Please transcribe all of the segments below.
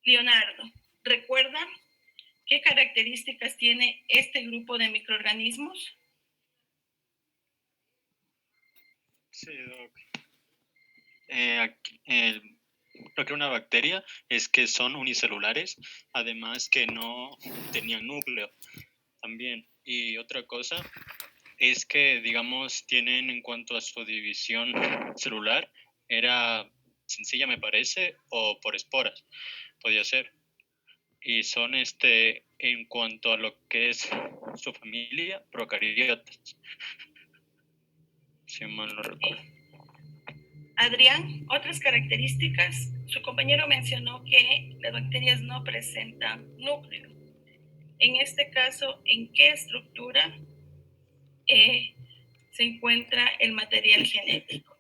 Leonardo, ¿recuerda qué características tiene este grupo de microorganismos? Sí, Doc. Lo que una bacteria es que son unicelulares, además que no tenían núcleo también. Y otra cosa es que, digamos, tienen en cuanto a su división celular, era sencilla, me parece, o por esporas, podía ser. Y son, en cuanto a lo que es su familia, procariotas, si mal no recuerdo. Adrián, otras características. Su compañero mencionó que las bacterias no presentan núcleo. En este caso, ¿en qué estructura se encuentra el material genético?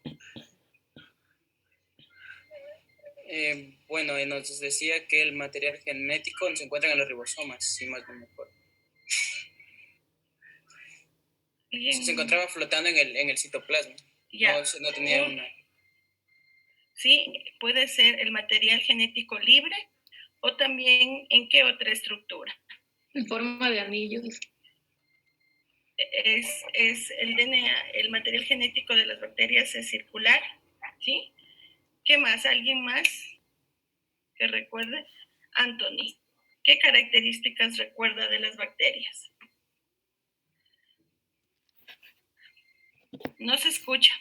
Bueno, nos decía que el material genético se encuentra en los ribosomas, si más no me acuerdo. Se encontraba flotando en el citoplasma. Ya. No tenía una... Sí, puede ser el material genético libre o también en qué otra estructura. En forma de anillos. Es el DNA, el material genético de las bacterias es circular, ¿sí? ¿Qué más? ¿Alguien más que recuerde? Anthony, ¿qué características recuerda de las bacterias? No se escucha.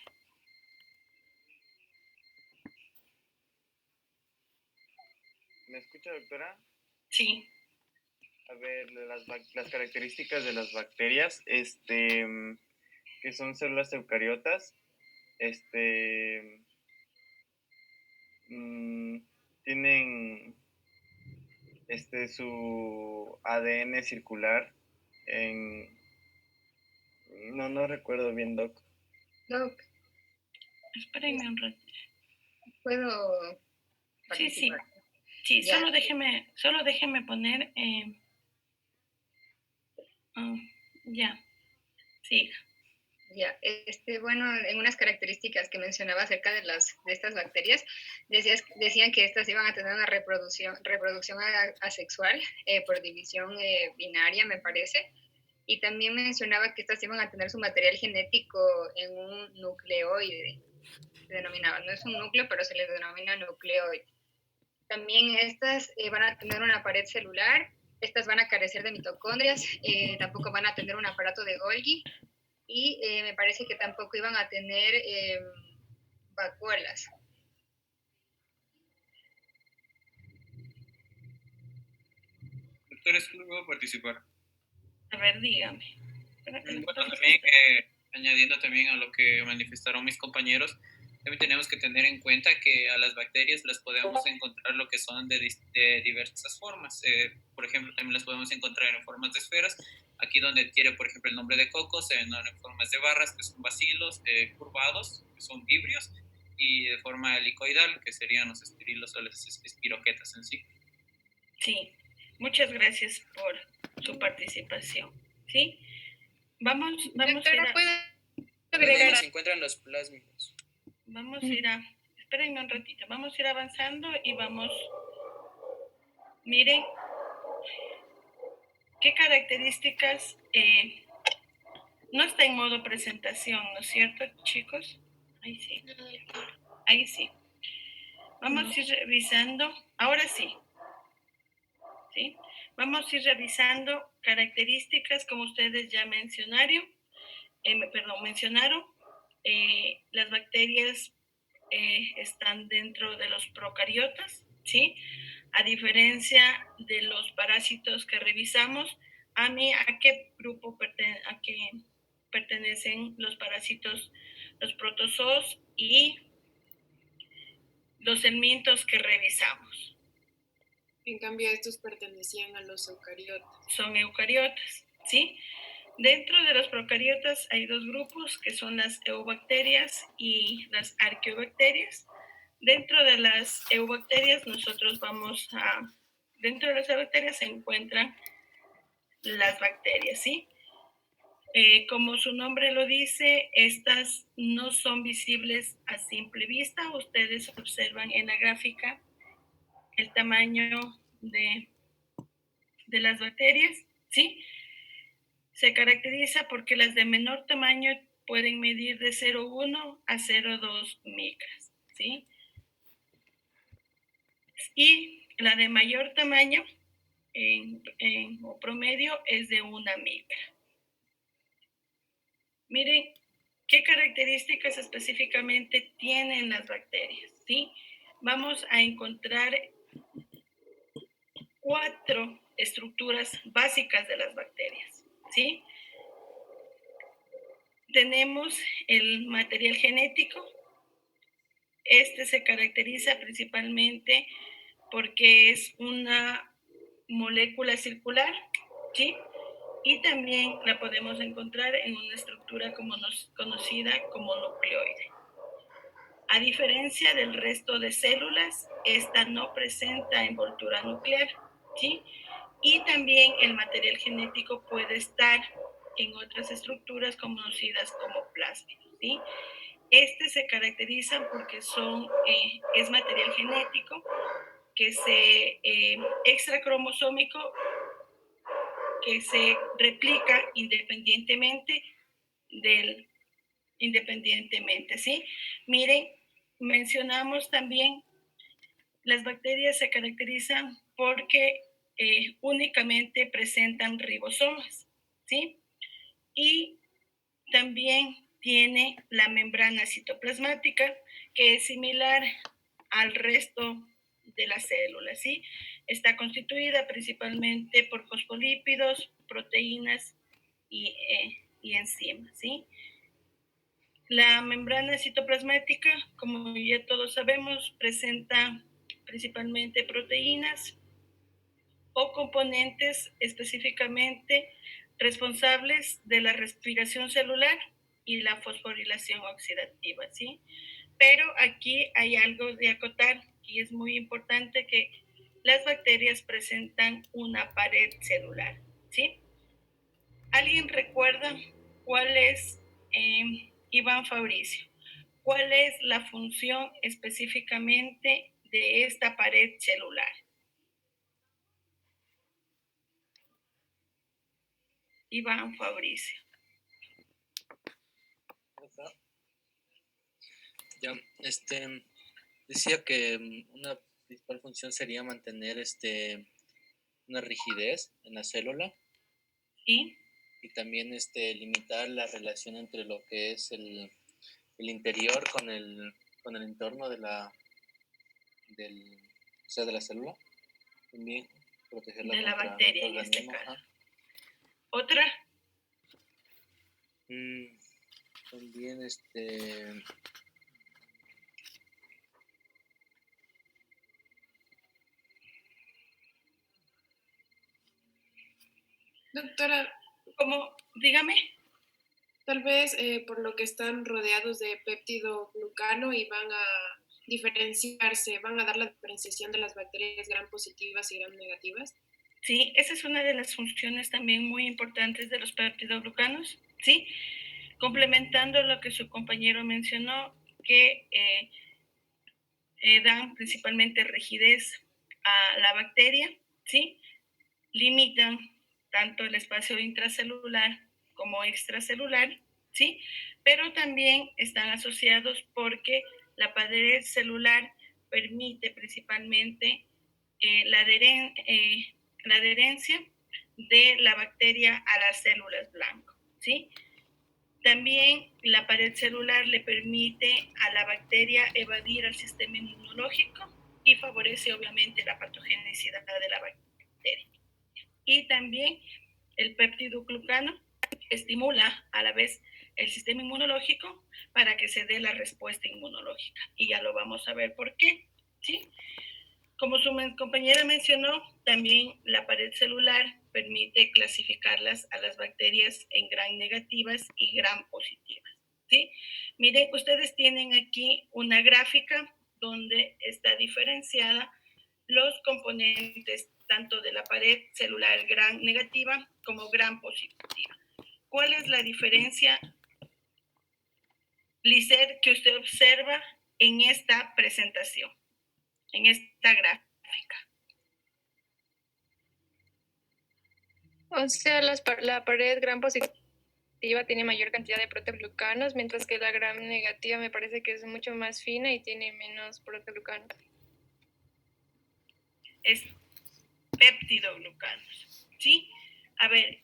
¿Me escucha, doctora? Sí. A ver, las características de las bacterias, que son células eucariotas, tienen su ADN circular no recuerdo bien, Doc. Doc. Espérenme un rato. ¿Puedo participar? Sí, solo déjeme poner... ya, siga. Ya, bueno, en unas características que mencionaba acerca de estas bacterias, decían que estas iban a tener una reproducción asexual por división binaria, me parece, y también mencionaba que estas iban a tener su material genético en un nucleoide, se denominaba, no es un núcleo, pero se les denomina nucleoide. También estas van a tener una pared celular, estas van a carecer de mitocondrias, tampoco van a tener un aparato de Golgi, y me parece que tampoco iban a tener vacuolas. Doctor, ¿es que no puedo participar? A ver, dígame. Bueno, también añadiendo también a lo que manifestaron mis compañeros, también tenemos que tener en cuenta que a las bacterias las podemos encontrar lo que son de diversas formas. Por ejemplo, también las podemos encontrar en formas de esferas. Aquí donde tiene, por ejemplo, el nombre de coco, se ven en formas de barras, que son bacilos, curvados, que son vibrios, y de forma helicoidal, que serían los estirilos o las espiroquetas en sí. Sí, muchas gracias por su participación. ¿Sí? Vamos Doctora, a ir Donde se encuentran los plásmidos. Vamos a ir espérenme un ratito, vamos a ir avanzando y vamos... Miren, ¿qué características no está en modo presentación, ¿no es cierto, chicos? Ahí sí. Ahí sí. Vamos a ir revisando. Ahora sí. ¿Sí? Vamos a ir revisando características como ustedes ya mencionaron. Las bacterias están dentro de los procariotas, ¿sí? A diferencia de los parásitos que revisamos, ¿a qué grupo pertenecen los parásitos, los protozoos y los helmintos que revisamos? En cambio, estos pertenecían a los eucariotas. Son eucariotas, ¿sí? Dentro de los procariotas hay dos grupos, que son las eubacterias y las arqueobacterias. Dentro de las eubacterias, dentro de las eubacterias se encuentran las bacterias, ¿sí? Como su nombre lo dice, estas no son visibles a simple vista. Ustedes observan en la gráfica el tamaño de las bacterias, ¿sí? Se caracteriza porque las de menor tamaño pueden medir de 0,1 a 0,2 micras, ¿sí? Y la de mayor tamaño o promedio es de 1 micra. Miren qué características específicamente tienen las bacterias, ¿sí? Vamos a encontrar 4 estructuras básicas de las bacterias, ¿sí? Tenemos el material genético. Este se caracteriza principalmente porque es una molécula circular, ¿sí? Y también la podemos encontrar en una estructura conocida como nucleoide. A diferencia del resto de células, esta no presenta envoltura nuclear, ¿sí? Y también el material genético puede estar en otras estructuras conocidas como plásmidos, ¿sí? Se caracterizan porque es material genético que extracromosómico que se replica independientemente, ¿sí? Miren, mencionamos también, las bacterias se caracterizan porque únicamente presentan ribosomas, ¿sí? Y también tiene la membrana citoplasmática, que es similar al resto de las células, ¿sí? Está constituida principalmente por fosfolípidos, proteínas y enzimas, ¿sí? La membrana citoplasmática, como ya todos sabemos, presenta principalmente proteínas o componentes específicamente responsables de la respiración celular y la fosforilación oxidativa, ¿sí? Pero aquí hay algo de acotar y es muy importante que las bacterias presentan una pared celular, ¿sí? ¿Alguien recuerda cuál es, Iván Fabricio, cuál es la función específicamente de esta pared celular? Iván Fabricio. Ya, decía que una principal función sería mantener una rigidez en la célula. ¿Sí? Y también limitar la relación entre lo que es el interior con el entorno de la célula. También protegerla de la contra bacteria en este microorganismos. caso. ¿Otra? También Doctora, ¿Cómo? Dígame. tal vez por lo que están rodeados de péptido glucano y van a diferenciarse, van a dar la diferenciación de las bacterias gram positivas y gram negativas. Sí, esa es una de las funciones también muy importantes de los peptidoglucanos, ¿sí? Complementando lo que su compañero mencionó, que dan principalmente rigidez a la bacteria, ¿sí? Limitan tanto el espacio intracelular como extracelular, ¿sí? Pero también están asociados porque la pared celular permite principalmente la adherencia de la bacteria a las células blanco, ¿sí? También la pared celular le permite a la bacteria evadir al sistema inmunológico y favorece obviamente la patogenicidad de la bacteria. Y también el peptidoglucano estimula a la vez el sistema inmunológico para que se dé la respuesta inmunológica. Y ya lo vamos a ver por qué, ¿sí? Como su compañera mencionó, también la pared celular permite clasificarlas a las bacterias en gram negativas y gram positivas, ¿sí? Miren, ustedes tienen aquí una gráfica donde está diferenciada los componentes tanto de la pared celular gram negativa como gram positiva. ¿Cuál es la diferencia, Lisset, que usted observa en esta presentación, en esta gráfica? O sea, la pared gram positiva tiene mayor cantidad de proteoglucanos, mientras que la gram negativa me parece que es mucho más fina y tiene menos proteoglucanos. Es peptidoglucanos, ¿sí? A ver,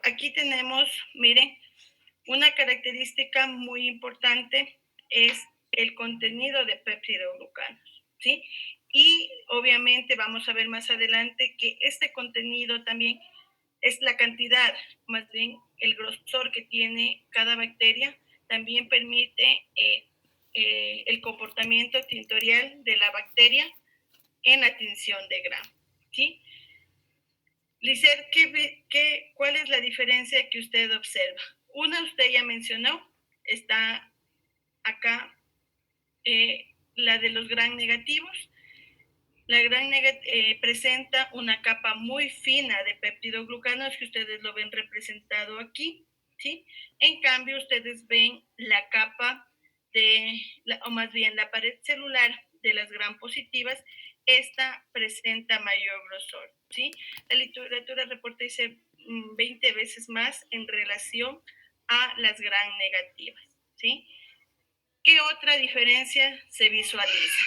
aquí tenemos, miren, una característica muy importante es el contenido de peptidoglucanos, ¿sí? Y obviamente vamos a ver más adelante que este contenido también es la cantidad, más bien el grosor que tiene cada bacteria, también permite el comportamiento tintorial de la bacteria en la tinción de Gram, ¿sí? Lisette, ¿cuál es la diferencia que usted observa? Una usted ya mencionó, está acá la de los gram negativos. La gram presenta una capa muy fina de peptidoglucanos que ustedes lo ven representado aquí, ¿sí? En cambio, ustedes ven la capa o más bien la pared celular de las gram positivas. Esta presenta mayor grosor, ¿sí? La literatura reporta dice 20 veces más en relación a las gram negativas, ¿sí? ¿Qué otra diferencia se visualiza?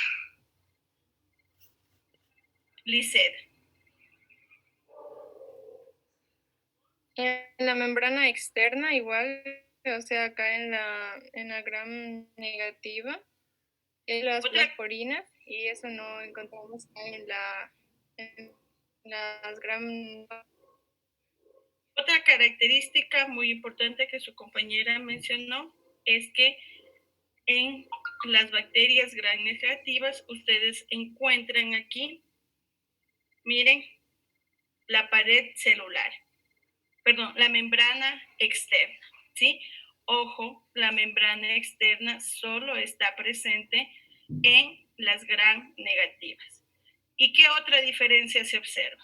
Lisette. En la membrana externa igual, o sea, acá en la gram negativa, las porinas, y eso no encontramos en las gram. Otra característica muy importante que su compañera mencionó es que en las bacterias gram negativas ustedes encuentran aquí, miren, la pared celular, perdón, la membrana externa, ¿sí? Ojo, la membrana externa solo está presente en las gram negativas. ¿Y qué otra diferencia se observa?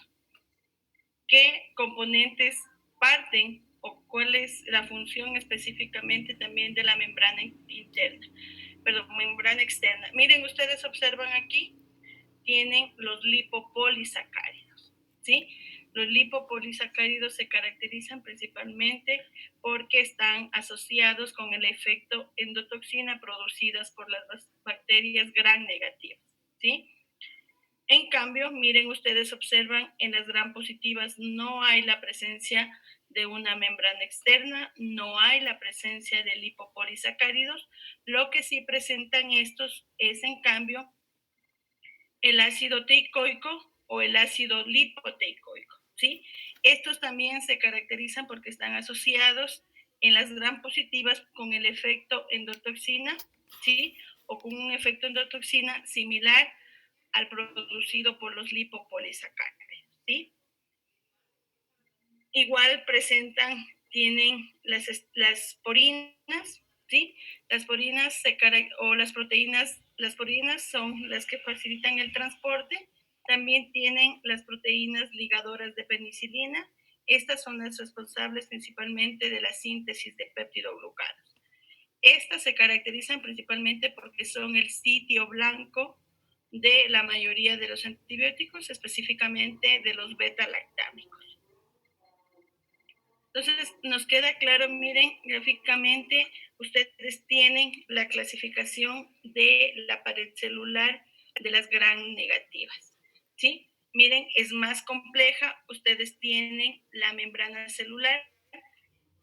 ¿Qué componentes parten o cuál es la función específicamente también de la membrana interna? Perdón, membrana externa. Miren, ustedes observan aquí, tienen los lipopolisacáridos, ¿sí? Los lipopolisacáridos se caracterizan principalmente porque están asociados con el efecto endotoxina producidas por las bacterias gram negativas, ¿sí? En cambio, miren, ustedes observan en las gram positivas no hay la presencia de una membrana externa, no hay la presencia de lipopolisacáridos. Lo que sí presentan estos es, en cambio, el ácido teicoico o el ácido lipoteicoico, ¿sí? Estos también se caracterizan porque están asociados en las gram positivas con el efecto endotoxina, ¿sí? O con un efecto endotoxina similar al producido por los lipopolisacáridos, ¿sí? Igual tienen las porinas, ¿sí? Las porinas o las proteínas, las porinas son las que facilitan el transporte. También tienen las proteínas ligadoras de penicilina. Estas son las responsables principalmente de la síntesis de peptidoglucanos. Estas se caracterizan principalmente porque son el sitio blanco de la mayoría de los antibióticos, específicamente de los beta-lactámicos. Entonces, nos queda claro, miren, gráficamente, ustedes tienen la clasificación de la pared celular de las gram negativas, ¿sí? Miren, es más compleja, ustedes tienen la membrana celular,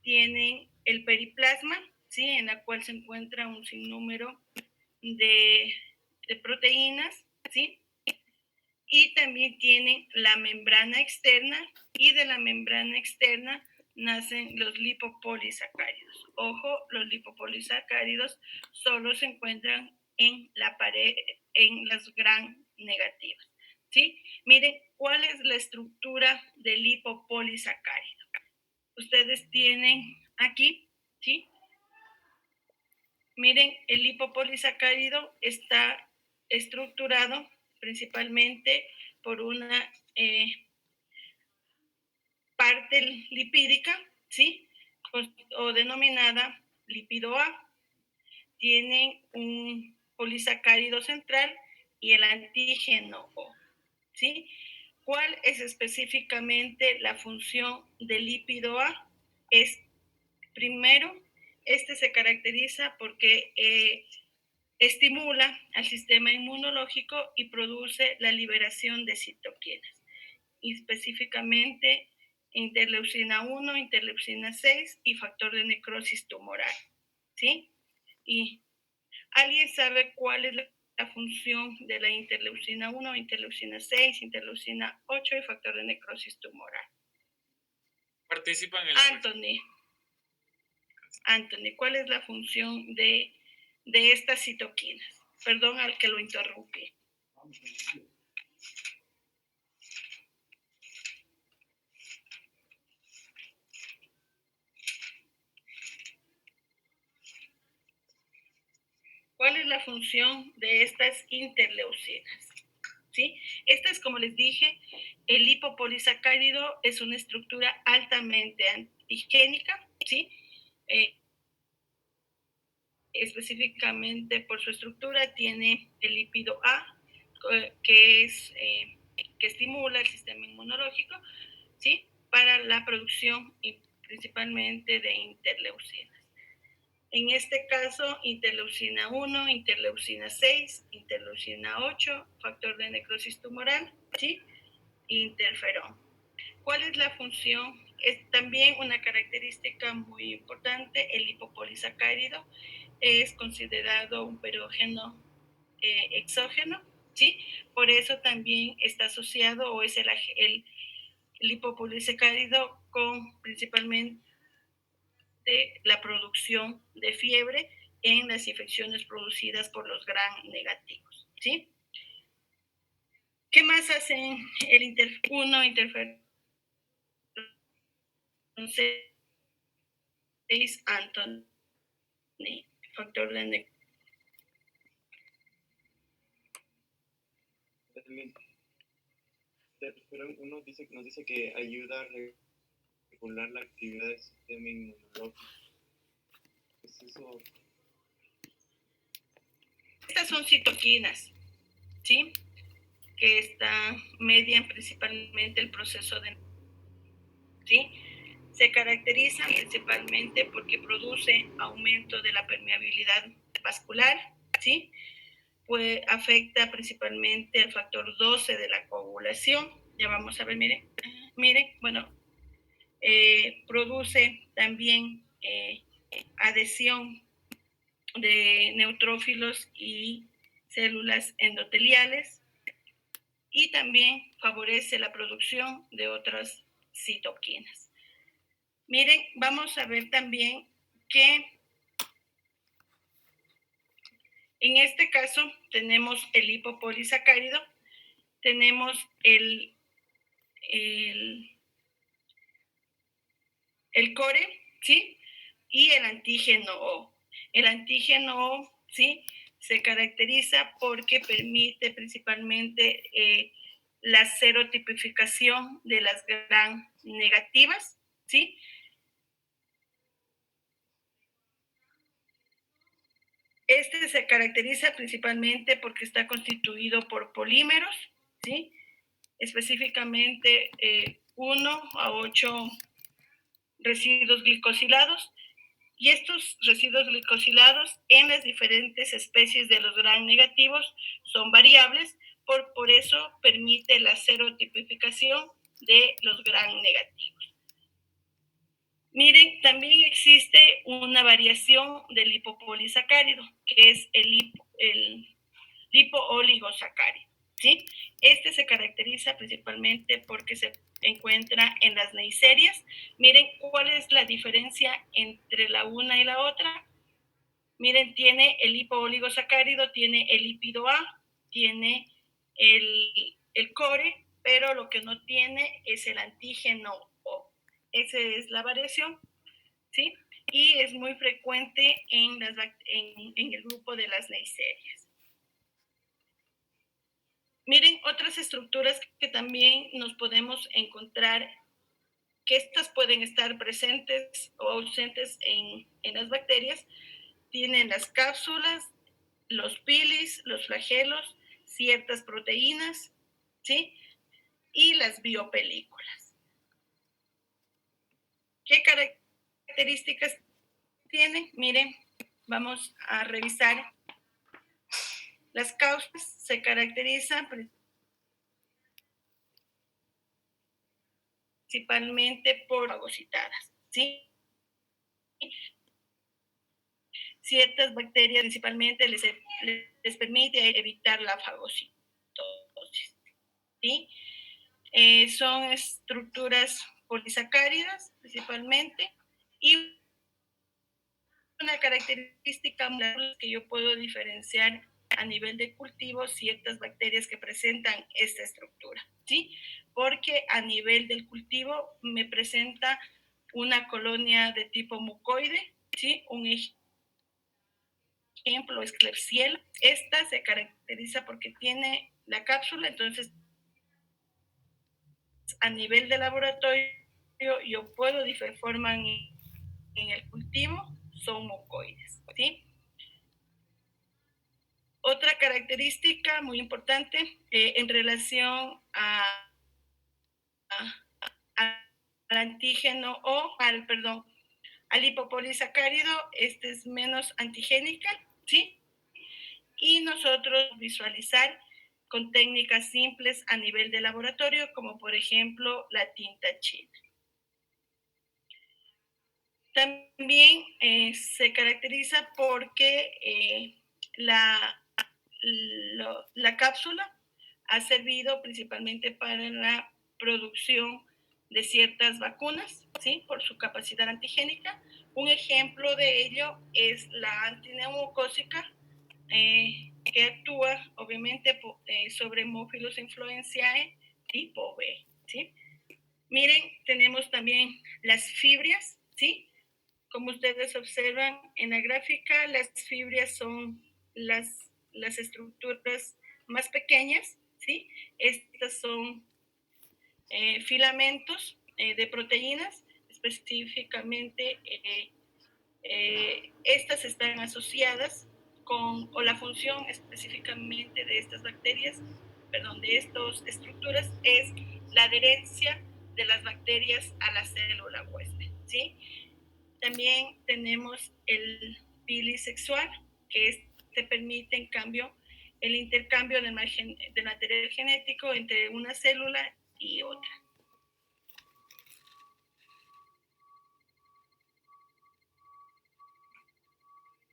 tienen el periplasma, ¿sí? En la cual se encuentra un sinnúmero de proteínas, ¿sí? Y también tienen la membrana externa, y de la membrana externa nacen los lipopolisacáridos. Ojo, los lipopolisacáridos solo se encuentran en la pared, en las gram negativas, ¿sí? Miren, ¿cuál es la estructura del lipopolisacárido? Ustedes tienen aquí, ¿sí? Miren, el lipopolisacárido está estructurado principalmente por una parte lipídica, ¿sí? O denominada lípido A. Tienen un polisacárido central y el antígeno O, ¿sí? ¿Cuál es específicamente la función del lípido A? Es, primero, este se caracteriza porque estimula al sistema inmunológico y produce la liberación de citoquinas, y específicamente interleucina 1, interleucina 6 y factor de necrosis tumoral, ¿sí? ¿Y alguien sabe cuál es la función de la interleucina 1, interleucina 6, interleucina 8 y factor de necrosis tumoral? Participa en el... Anthony, ¿cuál es la función de estas citoquinas? Perdón al que lo interrumpí. ¿Cuál es la función de estas interleucinas? ¿Sí? Estas, como les dije, el lipopolisacárido es una estructura altamente antigénica, ¿sí? Específicamente por su estructura tiene el lípido A, que estimula el sistema inmunológico, ¿sí? Para la producción principalmente de interleucinas. En este caso, interleucina 1, interleucina 6, interleucina 8, factor de necrosis tumoral, ¿sí? Interferón. ¿Cuál es la función? Es también una característica muy importante, el lipopolisacárido es considerado un perógeno exógeno, ¿sí? Por eso también está asociado o es el lipopolisacárido con principalmente la producción de fiebre en las infecciones producidas por los gram negativos, ¿sí? ¿Qué más hacen el interferón 6, Anthony? Factor de necrosis. Uno nos dice que ayuda a regular la actividad del sistema inmunológico. ¿Qué es eso? Estas son citoquinas, ¿sí? Que median principalmente el proceso de... ¿sí? Se caracterizan principalmente porque produce aumento de la permeabilidad vascular, ¿sí? Pues afecta principalmente el factor 12 de la coagulación. Ya vamos a ver, miren, bueno, produce también adhesión de neutrófilos y células endoteliales y también favorece la producción de otras citoquinas. Miren, vamos a ver también que en este caso tenemos el lipopolisacárido, tenemos el core, ¿sí? Y el antígeno O. El antígeno O, ¿sí? Se caracteriza porque permite principalmente la serotipificación de las gram negativas, ¿sí? Este se caracteriza principalmente porque está constituido por polímeros, ¿sí? Específicamente 1 a 8 residuos glicosilados, y estos residuos glicosilados en las diferentes especies de los gram negativos son variables, por eso permite la serotipificación de los gram negativos. Miren, también existe una variación del lipopolisacárido, que es el lipooligosaccárido, ¿sí? Este se caracteriza principalmente porque se encuentra en las neiserias. Miren cuál es la diferencia entre la una y la otra. Miren, tiene el lipooligosaccárido, tiene el lípido A, tiene el core, pero lo que no tiene es el antígeno O. Esa es la variación, ¿sí? Y es muy frecuente en el grupo de las neiserias. Miren, otras estructuras que también nos podemos encontrar, que estas pueden estar presentes o ausentes en las bacterias, tienen las cápsulas, los pilis, los flagelos, ciertas proteínas, ¿sí? Y las biopelículas. ¿Qué características tienen? Miren, vamos a revisar. Las causas se caracterizan principalmente por fagocitadas, ¿sí? Ciertas bacterias principalmente les permite evitar la fagocitosis, ¿sí? Son estructuras polisacáridas principalmente y una característica que yo puedo diferenciar a nivel de cultivo ciertas bacterias que presentan esta estructura, ¿sí? Porque a nivel del cultivo me presenta una colonia de tipo mucoide, ¿sí? Un ejemplo es Klebsiella. Esta se caracteriza porque tiene la cápsula, entonces a nivel de laboratorio yo puedo forman en el cultivo, son mucoides, ¿sí? Otra característica muy importante en relación al antígeno o al hipopolisacárido, este es menos antigénica, ¿sí? Y nosotros visualizar con técnicas simples a nivel de laboratorio, como por ejemplo la tinta china. También se caracteriza porque la cápsula ha servido principalmente para la producción de ciertas vacunas, ¿sí? Por su capacidad antigénica. Un ejemplo de ello es la antineumocócica, que actúa obviamente sobre Haemophilus influenzae tipo B, ¿sí? Miren, tenemos también las fibrias, ¿sí? Como ustedes observan en la gráfica, las fibrias son las estructuras más pequeñas, ¿sí? Estas son filamentos de proteínas, específicamente estas están asociadas o la función específicamente de estas bacterias, de estas estructuras, es la adherencia de las bacterias a la célula huésped, ¿sí? También tenemos el pili sexual, que permite, en cambio, el intercambio del material genético entre una célula y otra.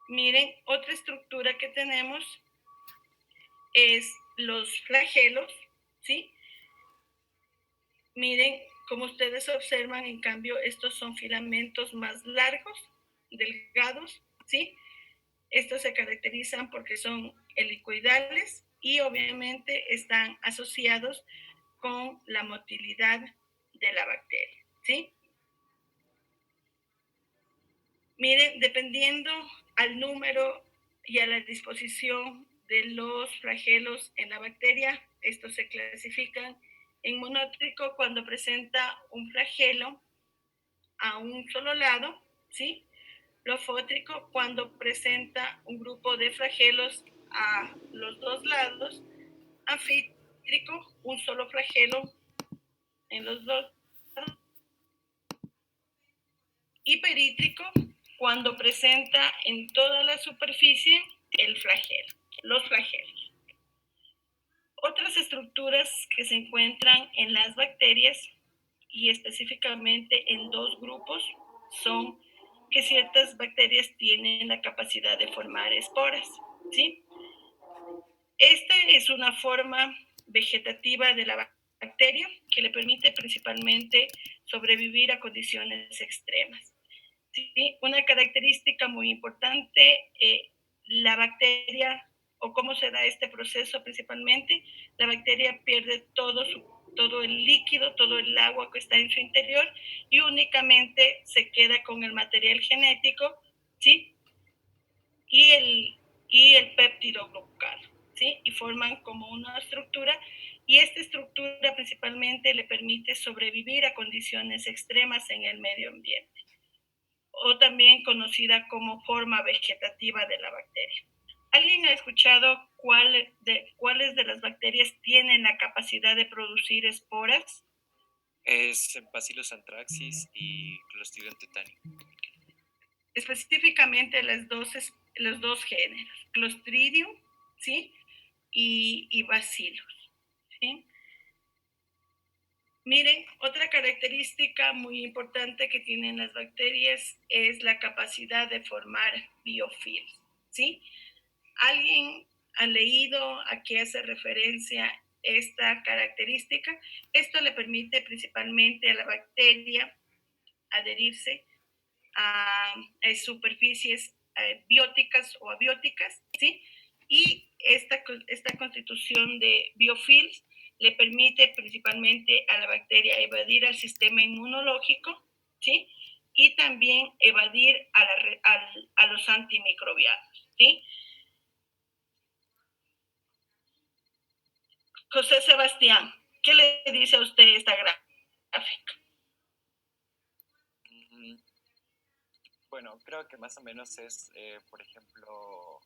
Miren, otra estructura que tenemos es los flagelos, ¿sí? Miren, como ustedes observan, en cambio, estos son filamentos más largos, delgados, ¿sí? Estos se caracterizan porque son helicoidales y obviamente están asociados con la motilidad de la bacteria, ¿sí? Miren, dependiendo al número y a la disposición de los flagelos en la bacteria, estos se clasifican en monótrico cuando presenta un flagelo a un solo lado, ¿sí? Lofótrico cuando presenta un grupo de flagelos a los dos lados, anfítrico, un solo flagelo en los dos lados, y perítrico cuando presenta en toda la superficie el flagelo, los flagelos. Otras estructuras que se encuentran en las bacterias y específicamente en dos grupos son que ciertas bacterias tienen la capacidad de formar esporas, ¿sí? Esta es una forma vegetativa de la bacteria que le permite principalmente sobrevivir a condiciones extremas, ¿sí? Una característica muy importante, la bacteria, o cómo se da este proceso principalmente, la bacteria pierde todo el líquido, todo el agua que está en su interior y únicamente se queda con el material genético, ¿sí? Y el péptido glucano, ¿sí? Y forman como una estructura, y esta estructura principalmente le permite sobrevivir a condiciones extremas en el medio ambiente, o también conocida como forma vegetativa de la bacteria. ¿Alguien ha escuchado cuáles de las bacterias tienen la capacidad de producir esporas? Es Bacillus anthracis y Clostridium tetani. Específicamente los dos géneros, Clostridium, ¿sí? Y Bacillus, ¿sí? Miren, otra característica muy importante que tienen las bacterias es la capacidad de formar biofilms, ¿sí? ¿Alguien ha leído a qué hace referencia esta característica? Esto le permite principalmente a la bacteria adherirse a superficies bióticas o abióticas, ¿sí? Y esta constitución de biofilms le permite principalmente a la bacteria evadir al sistema inmunológico, ¿sí? Y también evadir a los antimicrobianos, ¿sí? José Sebastián, ¿qué le dice a usted esta gráfica? Bueno, creo que más o menos es, por ejemplo,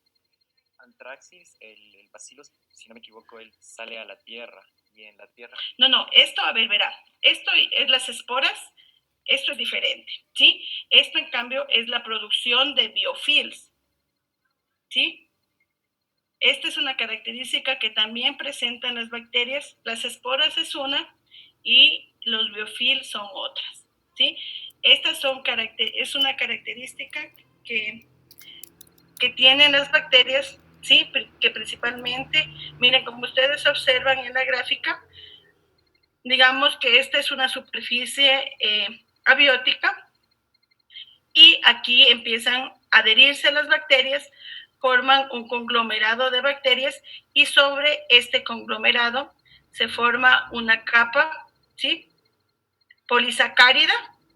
Anthracis, el Bacillus, si no me equivoco, él sale a la tierra y en la tierra. No, esto, a ver, verá, esto es las esporas, esto es diferente, ¿sí? Esto, en cambio, es la producción de biofilms, ¿sí? Esta es una característica que también presentan las bacterias. Las esporas es una y los biofilms son otras, ¿sí? Estas es una característica que tienen las bacterias, ¿sí? Que principalmente, miren, como ustedes observan en la gráfica, digamos que esta es una superficie abiótica y aquí empiezan a adherirse las bacterias, forman un conglomerado de bacterias y sobre este conglomerado se forma una capa, ¿sí? Polisacárida,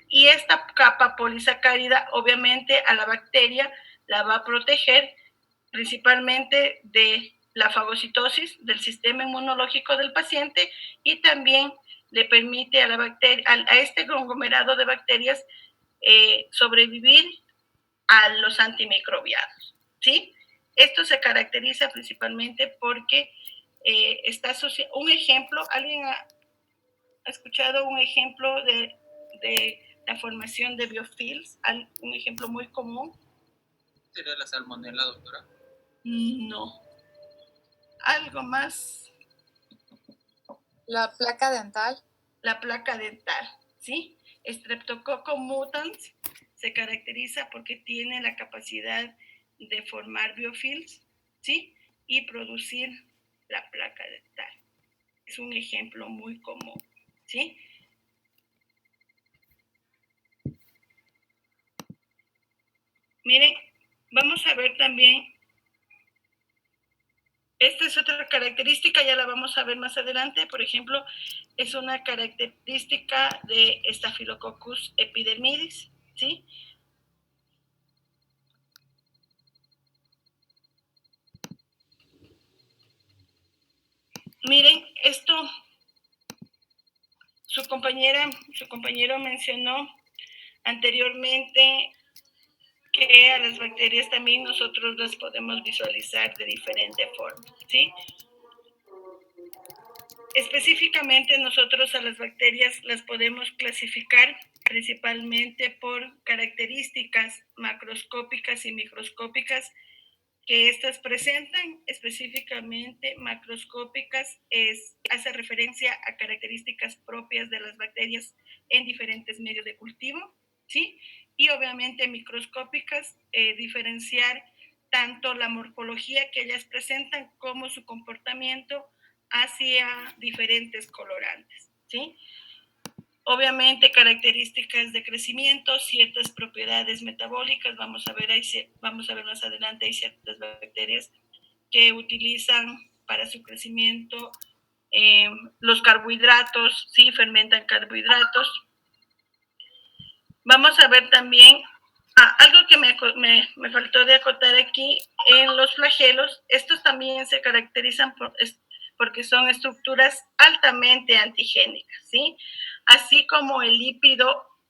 y esta capa polisacárida obviamente a la bacteria la va a proteger principalmente de la fagocitosis del sistema inmunológico del paciente y también le permite a la bacteria, a este conglomerado de bacterias sobrevivir a los antimicrobianos, ¿sí? Esto se caracteriza principalmente porque está asociado. Un ejemplo, ¿alguien ha escuchado un ejemplo de la formación de biofilms? Un ejemplo muy común. ¿Sería la salmonela, doctora? No. ¿Algo más? La placa dental. La placa dental, ¿sí? Streptococcus mutans se caracteriza porque tiene la capacidad de formar biofilms, ¿sí? Y producir la placa dental. Es un ejemplo muy común, ¿sí? Miren, vamos a ver también, esta es otra característica, ya la vamos a ver más adelante. Por ejemplo, es una característica de Staphylococcus epidermidis, ¿sí? Miren, esto, su compañero mencionó anteriormente que a las bacterias también nosotros las podemos visualizar de diferente forma, ¿sí? Específicamente nosotros a las bacterias las podemos clasificar principalmente por características macroscópicas y microscópicas que estas presentan. Específicamente macroscópicas hace referencia a características propias de las bacterias en diferentes medios de cultivo, ¿sí? Y obviamente microscópicas, diferenciar tanto la morfología que ellas presentan como su comportamiento hacia diferentes colorantes, ¿sí? Obviamente características de crecimiento, ciertas propiedades metabólicas, vamos a ver más adelante, hay ciertas bacterias que utilizan para su crecimiento los carbohidratos, sí, fermentan carbohidratos. Vamos a ver también algo que me faltó de acotar aquí, en los flagelos, estos también se caracterizan porque son estructuras altamente antigénicas, ¿sí? Así como el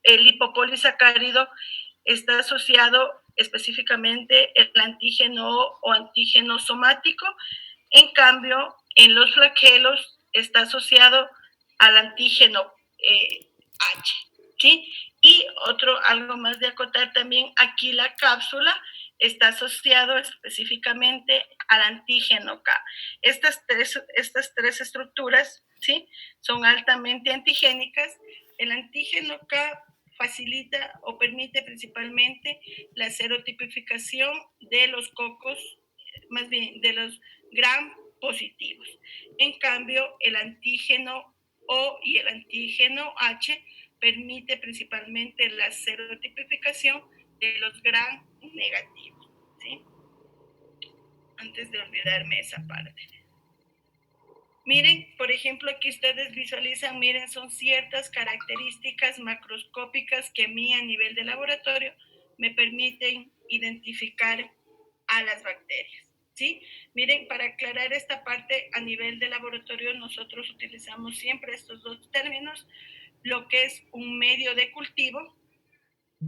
lipopolisacárido está asociado específicamente el antígeno o antígeno somático, En cambio, en los flagelos está asociado al antígeno H, ¿sí? Y algo más de acotar también, aquí la cápsula está asociado específicamente al antígeno K. Estas tres estructuras, ¿sí?, son altamente antigénicas. El antígeno K facilita o permite principalmente la serotipificación de los cocos, más bien de los gram positivos. En cambio, el antígeno O y el antígeno H permite principalmente la serotipificación de los gram negativos, ¿sí? Antes de olvidarme esa parte. Miren, por ejemplo, aquí ustedes visualizan, miren, son ciertas características macroscópicas que a mí a nivel de laboratorio me permiten identificar a las bacterias, ¿sí? Miren, para aclarar esta parte a nivel de laboratorio, nosotros utilizamos siempre estos dos términos, lo que es un medio de cultivo,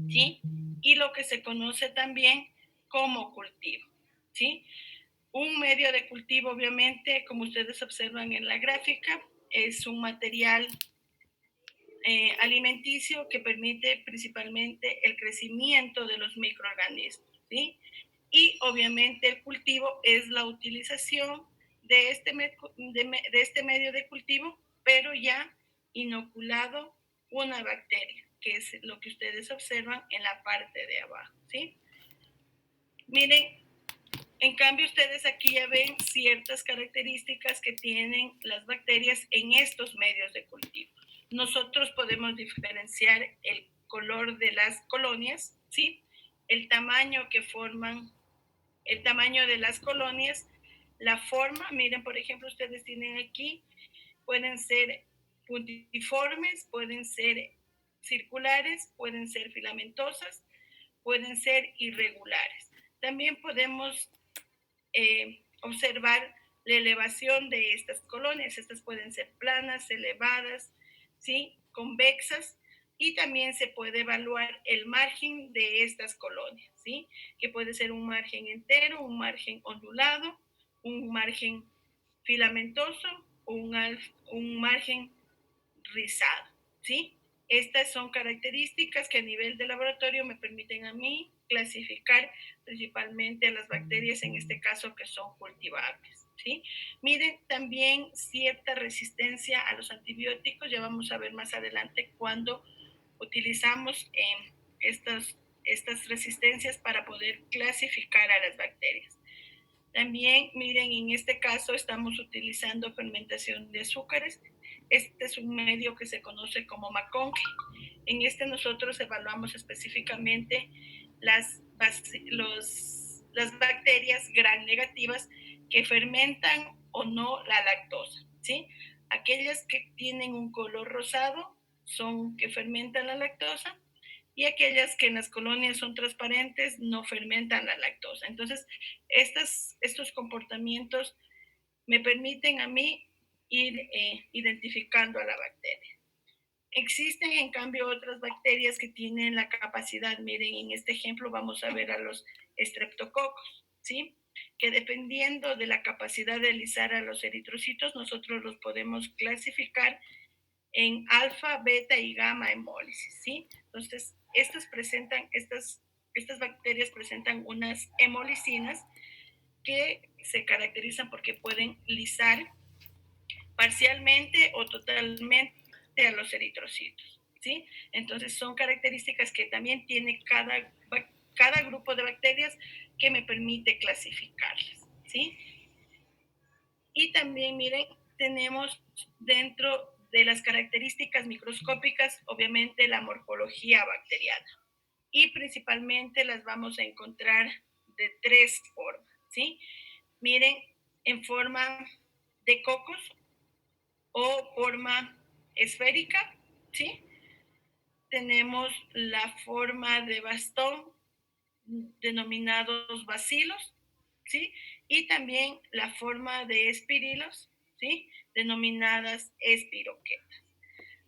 ¿sí?, y lo que se conoce también como cultivo, ¿sí? Un medio de cultivo, obviamente, como ustedes observan en la gráfica, es un material alimenticio que permite principalmente el crecimiento de los microorganismos, ¿sí? Y obviamente el cultivo es la utilización de este medio de cultivo, pero ya inoculado una bacteria, que es lo que ustedes observan en la parte de abajo, ¿sí? Miren, en cambio, ustedes aquí ya ven ciertas características que tienen las bacterias en estos medios de cultivo. Nosotros podemos diferenciar el color de las colonias, ¿sí?, el tamaño que forman, el tamaño de las colonias, la forma. Miren, por ejemplo, ustedes tienen aquí, pueden ser puntiformes, pueden ser circulares, pueden ser filamentosas, pueden ser irregulares. También podemos observar la elevación de estas colonias. Estas pueden ser planas, elevadas, ¿sí?, convexas, y también se puede evaluar el margen de estas colonias, ¿sí?, que puede ser un margen entero, un margen ondulado, un margen filamentoso o un margen rizado, ¿sí? Estas son características que a nivel de laboratorio me permiten a mí clasificar principalmente a las bacterias, en este caso, que son cultivables, ¿sí? Miren, también cierta resistencia a los antibióticos, ya vamos a ver más adelante cuando utilizamos estas resistencias para poder clasificar a las bacterias. También, miren, en este caso estamos utilizando fermentación de azúcares. Este es un medio que se conoce como McConkie. En este nosotros evaluamos específicamente las bacterias gram negativas que fermentan o no la lactosa, ¿sí? Aquellas que tienen un color rosado son que fermentan la lactosa, y aquellas que en las colonias son transparentes no fermentan la lactosa. Entonces, estos comportamientos me permiten a mí ir identificando a la bacteria. Existen, en cambio, otras bacterias que tienen la capacidad, miren, en este ejemplo vamos a ver a los estreptococos, ¿sí?, que dependiendo de la capacidad de lisar a los eritrocitos, nosotros los podemos clasificar en alfa, beta y gamma hemólisis, ¿sí? Entonces, estas bacterias presentan unas hemolicinas que se caracterizan porque pueden lisar parcialmente o totalmente a los eritrocitos, ¿sí? Entonces, son características que también tiene cada grupo de bacterias que me permite clasificarlas, ¿sí? Y también, miren, tenemos dentro de las características microscópicas, obviamente, la morfología bacteriana. Y principalmente las vamos a encontrar de tres formas, ¿sí? Miren, en forma de cocos o forma esférica, ¿sí? Tenemos la forma de bastón, denominados bacilos, ¿sí? Y también la forma de espirilos, ¿sí?, denominadas espiroquetas.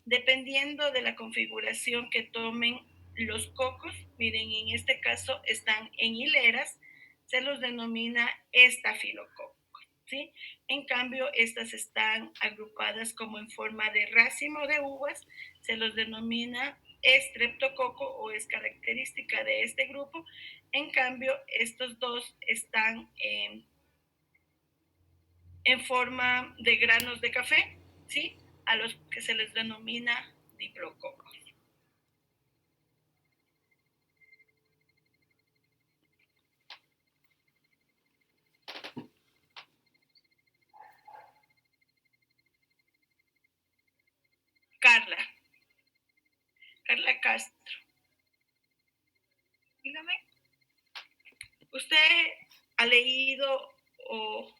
Dependiendo de la configuración que tomen los cocos, miren, en este caso están en hileras, se los denomina estafilococos, ¿sí? En cambio, estas están agrupadas como en forma de racimo de uvas, se los denomina estreptococo o es característica de este grupo. En cambio, estos dos están en forma de granos de café, ¿sí? A los que se les denomina diplococos. Carla Castro. Dígame, ¿usted ha leído o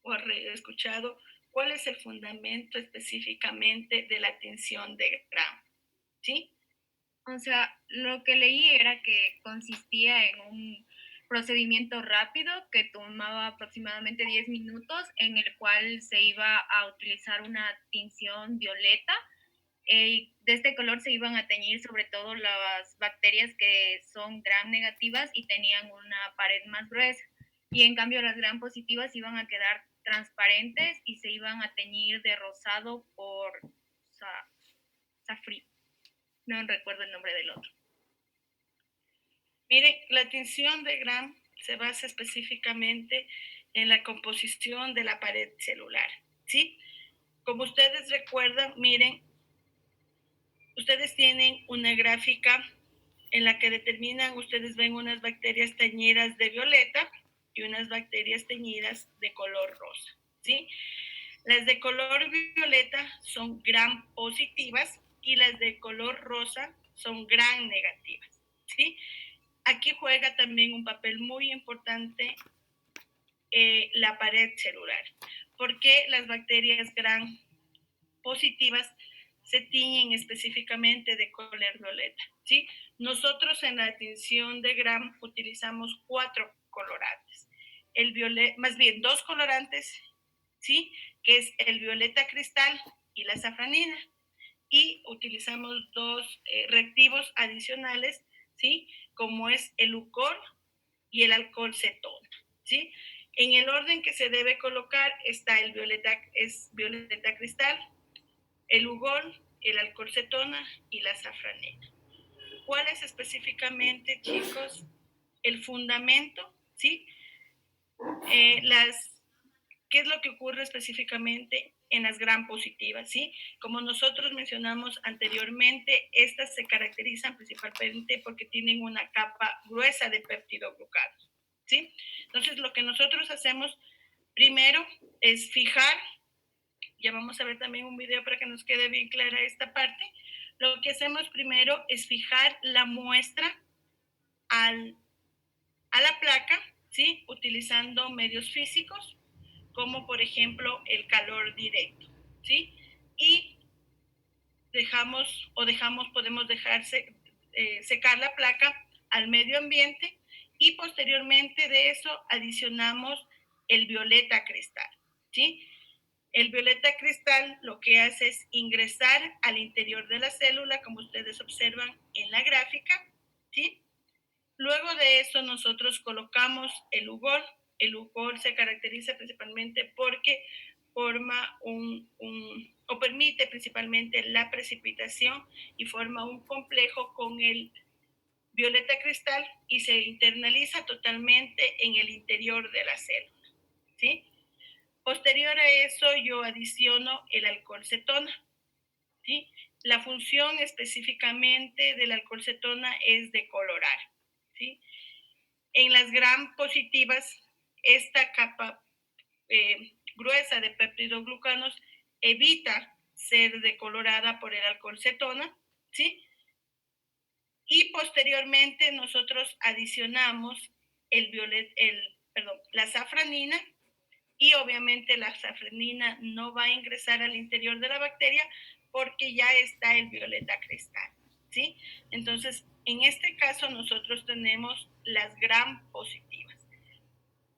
ha escuchado cuál es el fundamento específicamente de la tinción de Gram? ¿Sí? O sea, lo que leí era que consistía en un procedimiento rápido que tomaba aproximadamente 10 minutos, en el cual se iba a utilizar una tinción violeta. De este color se iban a teñir sobre todo las bacterias que son gram negativas y tenían una pared más gruesa. Y en cambio las gram positivas iban a quedar transparentes y se iban a teñir de rosado por safrí. No recuerdo el nombre del otro. Miren, la tinción de Gram se basa específicamente en la composición de la pared celular, ¿sí? Como ustedes recuerdan, miren, ustedes tienen una gráfica en la que determinan, ustedes ven unas bacterias teñidas de violeta y unas bacterias teñidas de color rosa, ¿sí? Las de color violeta son gram positivas y las de color rosa son gram negativas, ¿sí? Aquí juega también un papel muy importante la pared celular, porque las bacterias gram positivas se tiñen específicamente de color violeta, ¿sí? Nosotros en la tinción de Gram utilizamos 4 colorantes, más bien 2 colorantes, ¿sí? Que es el violeta cristal y la safranina, y utilizamos 2 reactivos adicionales, ¿sí? Como es el Ucol y el alcohol cetona, ¿sí? En el orden que se debe colocar está el violeta cristal, el Ugol, el alcohol cetona y la safranina. ¿Cuál es específicamente, chicos, el fundamento? ¿Sí? ¿Qué es lo que ocurre específicamente en las gram positivas? ¿Sí? Como nosotros mencionamos anteriormente, estas se caracterizan principalmente porque tienen una capa gruesa de peptidoglucanos, ¿sí? Entonces, lo que nosotros hacemos primero es fijar, ya vamos a ver también un video para que nos quede bien clara esta parte. Lo que hacemos primero es fijar la muestra a la placa, ¿sí? Utilizando medios físicos, como por ejemplo el calor directo, ¿sí? Y podemos dejarse secar la placa al medio ambiente y posteriormente de eso adicionamos el violeta cristal, ¿sí? El violeta cristal lo que hace es ingresar al interior de la célula, como ustedes observan en la gráfica, ¿sí? Luego de eso nosotros colocamos el Ugol. El Ugol se caracteriza principalmente porque forma o permite principalmente la precipitación y forma un complejo con el violeta cristal y se internaliza totalmente en el interior de la célula, ¿sí? Posterior a eso yo adiciono el alcohol cetona, ¿sí? La función específicamente del alcohol cetona es decolorar, ¿sí? En las gram positivas, esta capa gruesa de peptidoglucanos evita ser decolorada por el alcohol cetona, ¿sí? Y posteriormente nosotros adicionamos la safranina, y obviamente la safranina no va a ingresar al interior de la bacteria porque ya está el violeta cristal, ¿sí? Entonces, en este caso nosotros tenemos las gram positivas.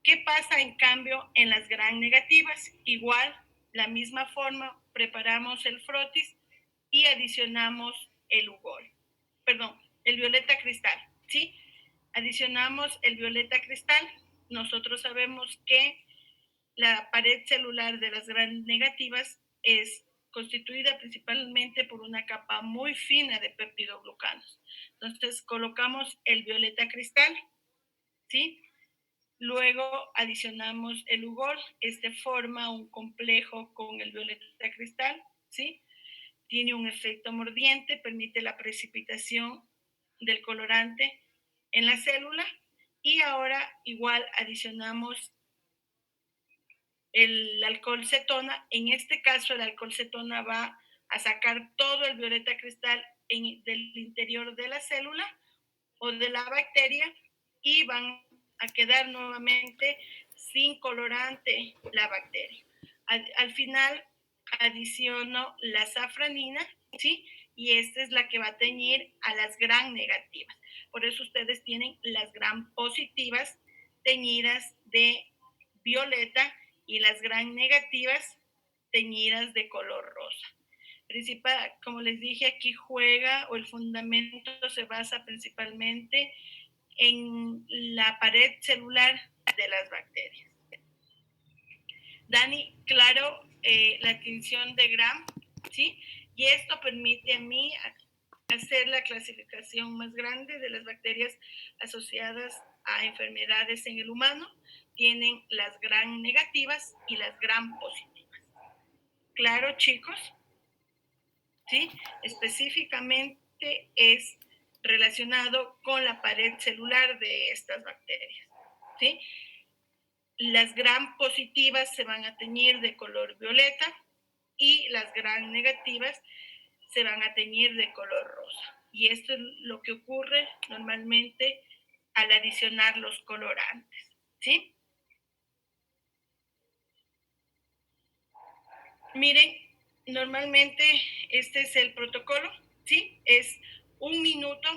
¿Qué pasa en cambio en las gram negativas? Igual, la misma forma, preparamos el frotis y adicionamos el el violeta cristal, ¿sí? Adicionamos el violeta cristal. Nosotros sabemos que la pared celular de las gram negativas es constituida principalmente por una capa muy fina de peptidoglucanos. Entonces colocamos el violeta cristal, ¿sí? Luego adicionamos el Lugol. Este forma un complejo con el violeta cristal, ¿sí? Tiene un efecto mordiente, permite la precipitación del colorante en la célula. Y ahora igual adicionamos el alcohol cetona. En este caso el alcohol cetona va a sacar todo el violeta cristal del interior de la célula o de la bacteria y van a quedar nuevamente sin colorante la bacteria. Al final adiciono la safranina, ¿sí? Y esta es la que va a teñir a las gram negativas. Por eso ustedes tienen las gram positivas teñidas de violeta y las gram negativas teñidas de color rosa. Principal, como les dije, aquí juega o el fundamento se basa principalmente en la pared celular de las bacterias. Dani, claro, la tinción de Gram, ¿sí? Y esto permite a mí hacer la clasificación más grande de las bacterias asociadas a enfermedades en el humano. Tienen las gram negativas y las gram positivas. Claro, chicos, ¿sí? Específicamente es relacionado con la pared celular de estas bacterias, ¿sí? Las gram positivas se van a teñir de color violeta y las gram negativas se van a teñir de color rosa. Y esto es lo que ocurre normalmente al adicionar los colorantes, ¿sí? Miren, normalmente este es el protocolo, ¿sí? Es 1 minuto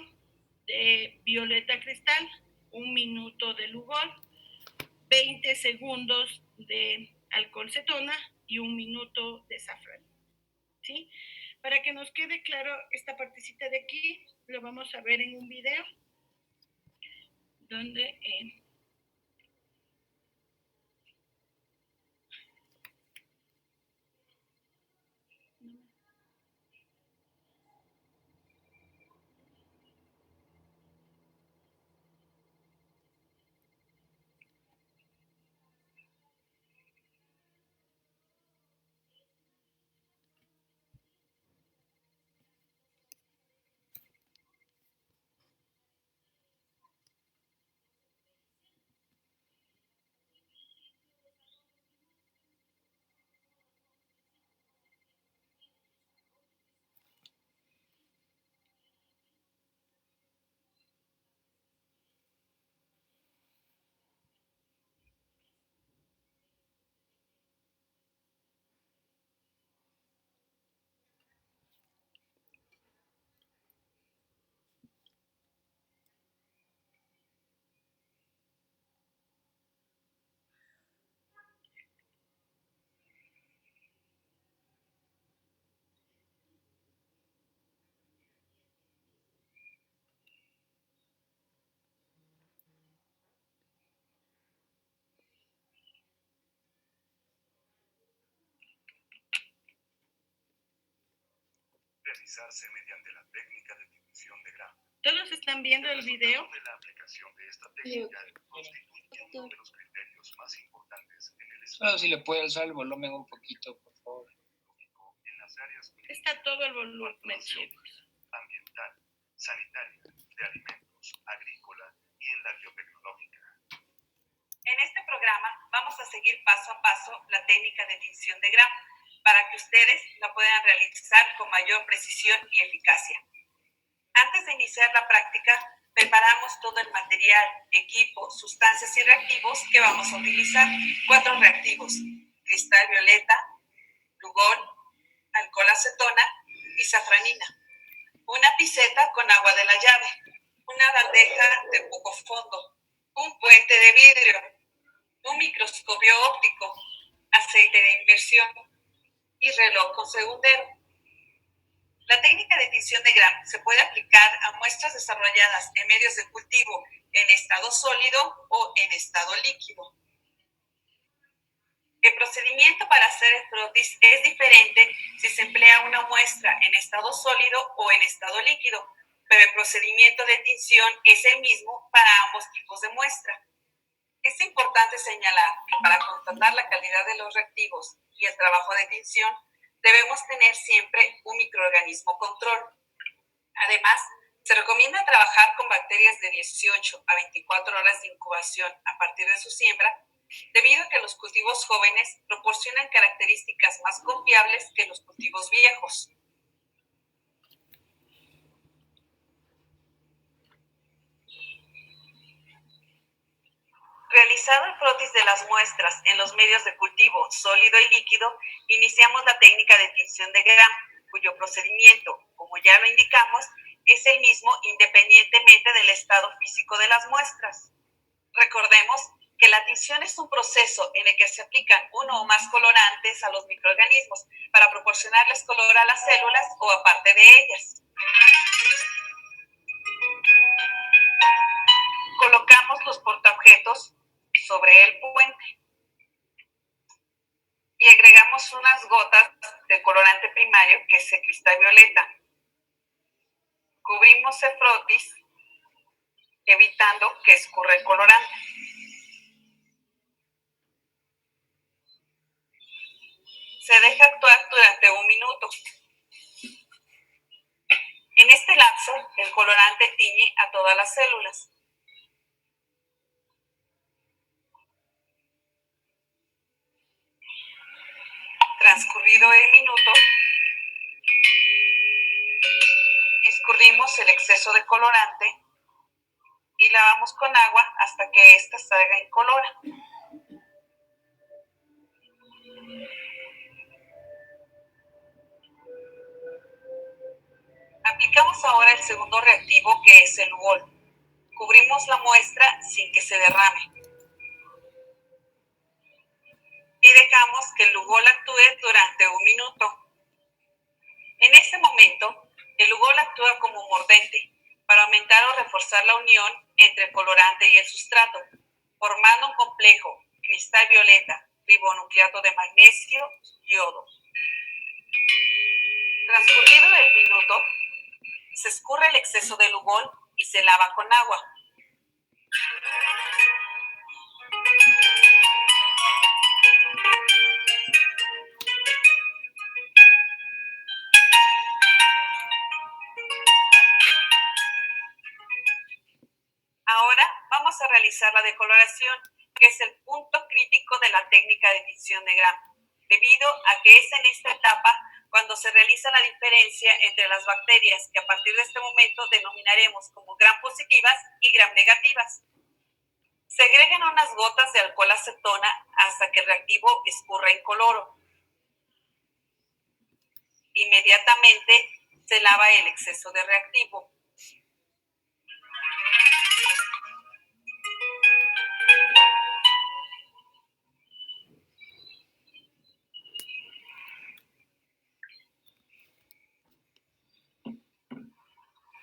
de violeta cristal, 1 minuto de Lugol, 20 segundos de alcohol cetona y 1 minuto de safranina, ¿sí? Para que nos quede claro esta partecita de aquí, lo vamos a ver en un video donde realizarse mediante la técnica de tinción de Gram. ¿Todos están viendo el video? De la aplicación de esta técnica constituye uno de los criterios más importantes en el estudio. Si le puede alzar el volumen un poquito, por favor. En las áreas está todo el volumen, chicos. Ambiental, sanitaria, de alimentos, agrícola y en la biotecnológica. En este programa vamos a seguir paso a paso la técnica de tinción de Gram para que ustedes la puedan realizar con mayor precisión y eficacia. Antes de iniciar la práctica, preparamos todo el material, equipo, sustancias y reactivos que vamos a utilizar. 4 reactivos: cristal violeta, Lugol, alcohol acetona y safranina. Una piseta con agua de la llave, una bandeja de poco fondo, un puente de vidrio, un microscopio óptico, aceite de inmersión y reloj con segundero. La técnica de tinción de Gram se puede aplicar a muestras desarrolladas en medios de cultivo en estado sólido o en estado líquido. El procedimiento para hacer el frotis es diferente si se emplea una muestra en estado sólido o en estado líquido, pero el procedimiento de tinción es el mismo para ambos tipos de muestra. Es importante señalar que para constatar la calidad de los reactivos y el trabajo de tinción, debemos tener siempre un microorganismo control. Además, se recomienda trabajar con bacterias de 18 a 24 horas de incubación a partir de su siembra, debido a que los cultivos jóvenes proporcionan características más confiables que los cultivos viejos. Realizado el frotis de las muestras en los medios de cultivo sólido y líquido, iniciamos la técnica de tinción de Gram, cuyo procedimiento, como ya lo indicamos, es el mismo independientemente del estado físico de las muestras. Recordemos que la tinción es un proceso en el que se aplican uno o más colorantes a los microorganismos para proporcionarles color a las células o a parte de ellas. Colocamos los portaobjetos sobre el puente y agregamos unas gotas del colorante primario, que es el cristal violeta. Cubrimos el frotis, evitando que escurra el colorante. Se deja actuar durante 1 minuto. En este lapso, el colorante tiñe a todas las células. Transcurrido el minuto, escurrimos el exceso de colorante y lavamos con agua hasta que ésta salga incolora. Aplicamos ahora el segundo reactivo, que es el Lugol. Cubrimos la muestra sin que se derrame y dejamos que el Lugol actúe durante 1 minuto. En este momento, el Lugol actúa como mordente para aumentar o reforzar la unión entre el colorante y el sustrato, formando un complejo cristal violeta, ribonucleato de magnesio, yodo. Transcurrido el minuto, se escurre el exceso de Lugol y se lava con agua. Ahora vamos a realizar la decoloración, que es el punto crítico de la técnica de tinción de Gram, debido a que es en esta etapa cuando se realiza la diferencia entre las bacterias, que a partir de este momento denominaremos como Gram positivas y Gram negativas. Se agregan unas gotas de alcohol acetona hasta que el reactivo escurra incoloro. Inmediatamente se lava el exceso de reactivo.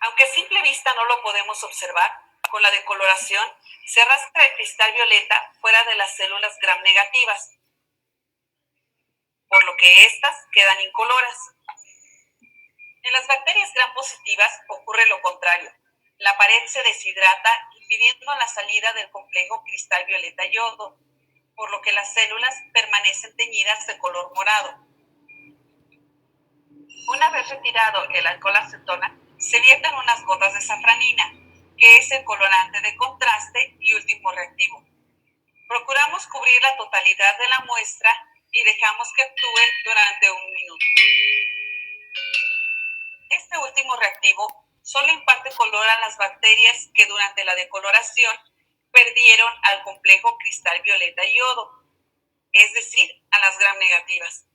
Aunque a simple vista no lo podemos observar, con la decoloración se arrastra el cristal violeta fuera de las células Gram negativas, por lo que éstas quedan incoloras. En las bacterias Gram positivas ocurre lo contrario. La pared se deshidrata, impidiendo la salida del complejo cristal violeta yodo, por lo que las células permanecen teñidas de color morado. Una vez retirado el alcohol acetona, se vierten unas gotas de safranina, que es el colorante de contraste y último reactivo. Procuramos cubrir la totalidad de la muestra y dejamos que actúe durante 1 minuto. Este último reactivo solo imparte color a las bacterias que durante la decoloración perdieron al complejo cristal violeta yodo, es decir, a las Gram negativas,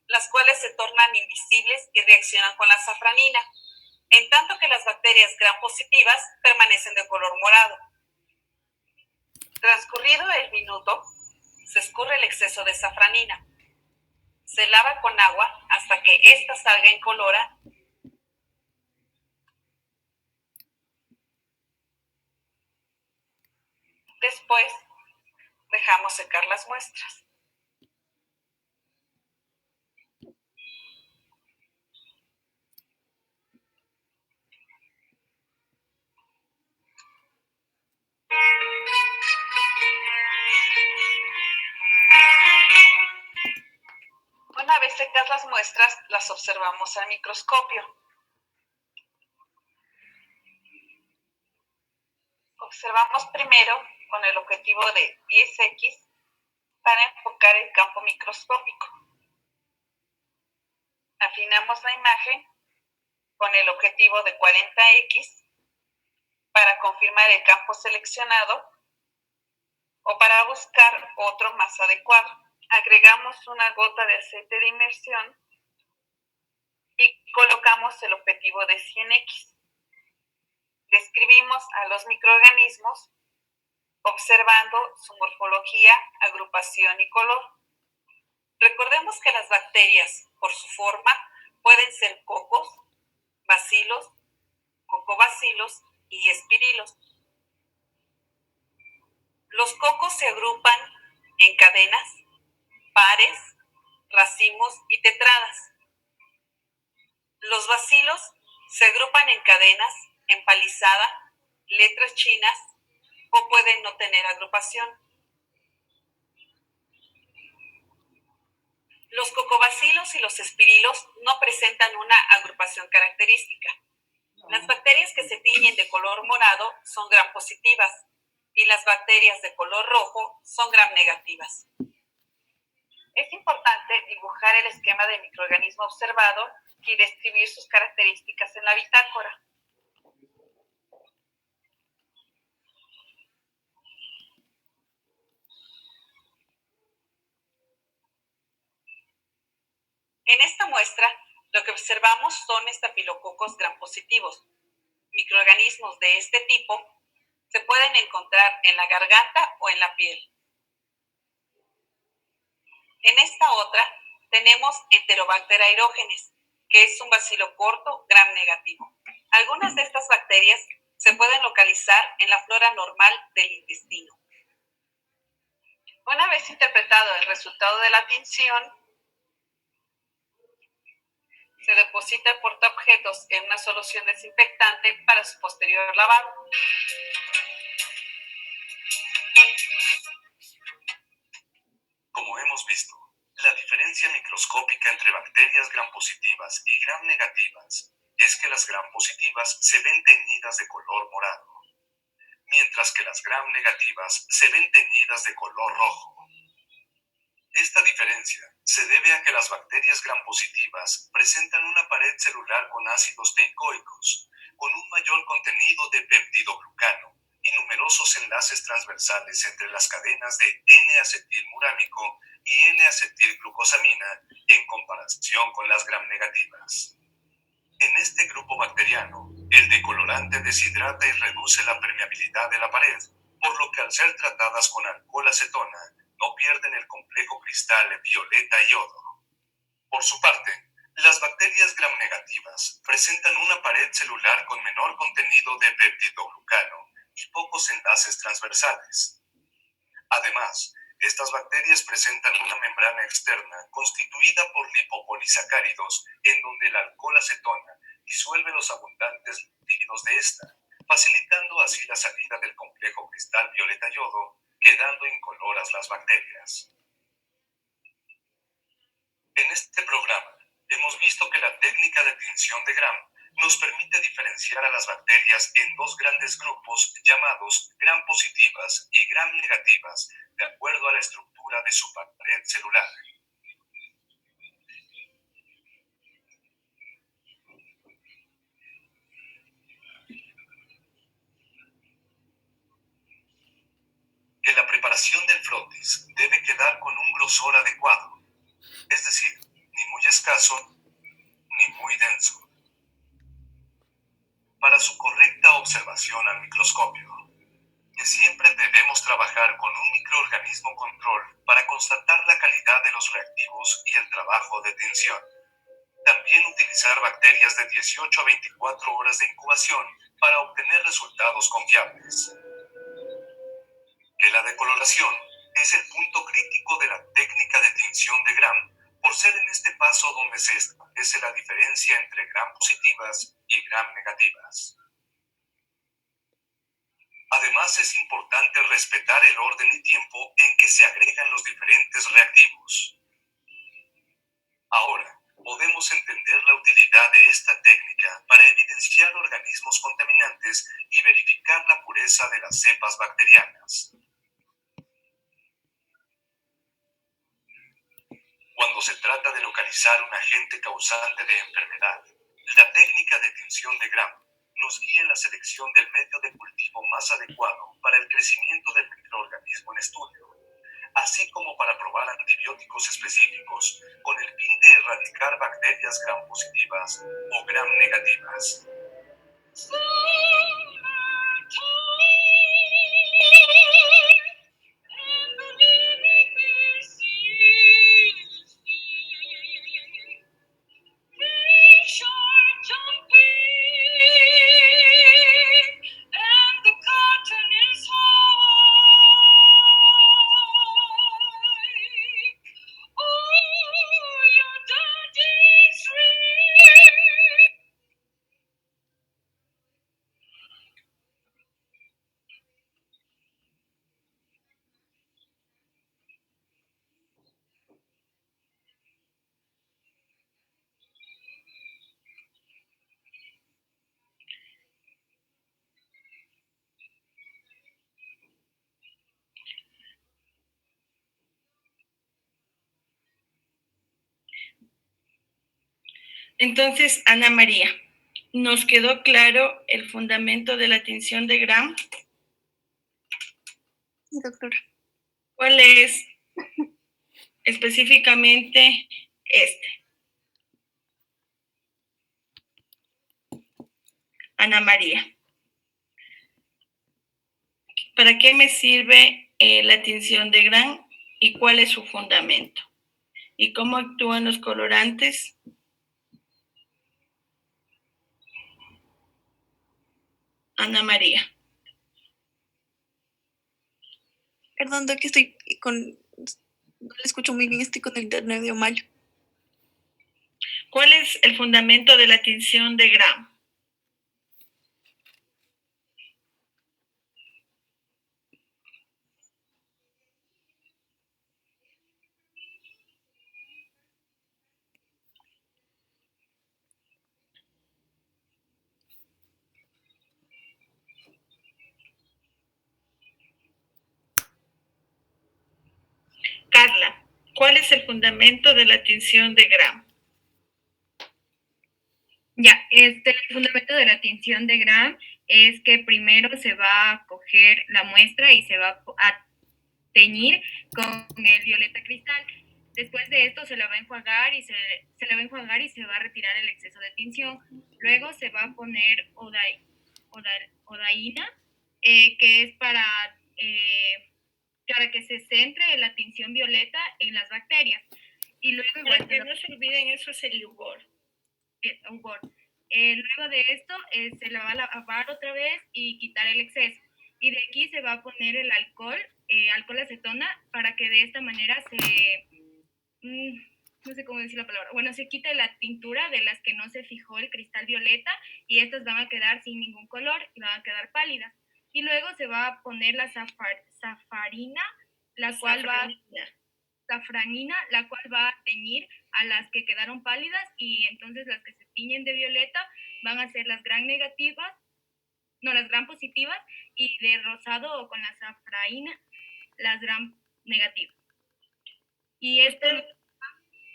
las cuales se tornan invisibles y reaccionan con la safranina, en tanto que las bacterias Gram positivas permanecen de color morado. Transcurrido el minuto, se escurre el exceso de safranina. Se lava con agua hasta que ésta salga incolora. Después, dejamos secar las muestras. secas las muestras, las observamos al microscopio. Observamos primero con el objetivo de 10x para enfocar el campo microscópico. Afinamos la imagen con el objetivo de 40x para confirmar el campo seleccionado o para buscar otro más adecuado. Agregamos una gota de aceite de inmersión y colocamos el objetivo de 100x. Describimos a los microorganismos observando su morfología, agrupación y color. Recordemos que las bacterias, por su forma, pueden ser cocos, bacilos, cocobacilos y espirilos. Los cocos se agrupan en cadenas, pares, racimos y tetradas. Los bacilos se agrupan en cadenas, empalizada, letras chinas o pueden no tener agrupación. Los cocobacilos y los espirilos no presentan una agrupación característica. Las bacterias que se tiñen de color morado son gram positivas y las bacterias de color rojo son gram negativas. Es importante dibujar el esquema del microorganismo observado y describir sus características en la bitácora. En esta muestra, lo que observamos son estafilococos gram positivos. Microorganismos de este tipo se pueden encontrar en la garganta o en la piel. En esta otra tenemos Enterobacter aerogenes, que es un bacilo corto gram negativo. Algunas de estas bacterias se pueden localizar en la flora normal del intestino. Una vez interpretado el resultado de la tinción, se deposita el portaobjetos en una solución desinfectante para su posterior lavado. Como hemos visto, la diferencia microscópica entre bacterias gram positivas y gram negativas es que las gram positivas se ven teñidas de color morado, mientras que las gram negativas se ven teñidas de color rojo. Esta diferencia se debe a que las bacterias gram positivas presentan una pared celular con ácidos teicoicos, con un mayor contenido de peptidoglucano y numerosos enlaces transversales entre las cadenas de N-acetilmurámico y N-acetilglucosamina en comparación con las gram negativas. En este grupo bacteriano, el decolorante deshidrata y reduce la permeabilidad de la pared, por lo que al ser tratadas con alcohol acetona, no pierden el complejo cristal violeta-iodo. Por su parte, las bacterias gram negativas presentan una pared celular con menor contenido de peptidoglucano y pocos enlaces transversales. Además, estas bacterias presentan una membrana externa constituida por lipopolisacáridos en donde el alcohol acetona disuelve los abundantes lípidos de esta, facilitando así la salida del complejo cristal violeta-iodo, quedando incoloras las bacterias. En este programa, hemos visto que la técnica de tinción de gram nos permite diferenciar a las bacterias en dos grandes grupos llamados gram positivas y gram negativas, de acuerdo a la estructura de su pared celular. Que la preparación del frotis debe quedar con un grosor adecuado, es decir, ni muy escaso ni muy denso, para su correcta observación al microscopio. Que siempre debemos trabajar con un microorganismo control para constatar la calidad de los reactivos y el trabajo de tinción. También utilizar bacterias de 18 a 24 horas de incubación para obtener resultados confiables. Que la decoloración es el punto crítico de la técnica de tinción de gram, por ser en este paso donde se establece la diferencia entre gram positivas y gram negativas. Además, es importante respetar el orden y tiempo en que se agregan los diferentes reactivos. Ahora, naturaleza de las cepas bacterianas. Cuando se trata de localizar un agente causante de enfermedad, la técnica de tinción de Gram nos guía en la selección del medio de cultivo más adecuado para el crecimiento del microorganismo en estudio, así como para probar antibióticos específicos con el fin de erradicar bacterias Gram positivas o Gram negativas. Entonces, Ana María, ¿nos quedó claro el fundamento de la tinción de Gram? Sí, doctora. ¿Cuál es específicamente este? Ana María, ¿para qué me sirve la tinción de Gram y cuál es su fundamento? ¿Y cómo actúan los colorantes? Ana María. Perdón, Doc, estoy con... No le escucho muy bien, estoy con el internet de mal. ¿Cuál es el fundamento de la tinción de Gram? Carla, ¿cuál es el fundamento de la tinción de Gram? Ya, el fundamento de la tinción de Gram es que primero se va a coger la muestra y se va a teñir con el violeta cristal. Después de esto se la va a enjuagar y se va a retirar el exceso de tinción. Luego se va a poner odaína, que es para que se centre la tinción violeta en las bacterias. Y luego igual que no se olviden, eso es el Ubor. Luego de esto se la va a lavar otra vez y quitar el exceso. Y de aquí se va a poner el alcohol acetona, para que de esta manera no sé cómo decir la palabra, bueno, se quite la tintura de las que no se fijó el cristal violeta y estas van a quedar sin ningún color y van a quedar pálidas. Y luego se va a poner la safranina, la cual va a teñir a las que quedaron pálidas, y entonces las que se tiñen de violeta van a ser las Gram positivas, y de rosado o con la safranina las Gram negativas. Y esto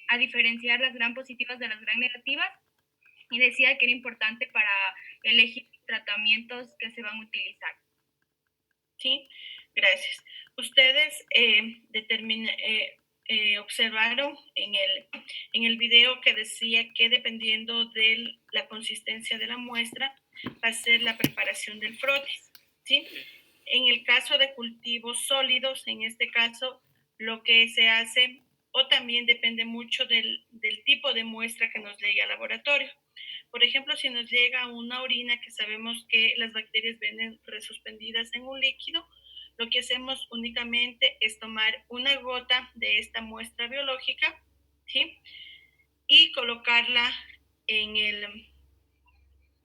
a diferenciar las Gram positivas de las Gram negativas, y decía que era importante para elegir tratamientos que se van a utilizar. Sí, gracias. Ustedes observaron en el video que decía que dependiendo de la consistencia de la muestra va a ser la preparación del frotis, ¿sí? En el caso de cultivos sólidos, en este caso, lo que se hace, o también depende mucho del tipo de muestra que nos llegue al laboratorio. Por ejemplo, si nos llega una orina que sabemos que las bacterias vienen resuspendidas en un líquido, lo que hacemos únicamente es tomar una gota de esta muestra biológica, ¿sí? Y colocarla en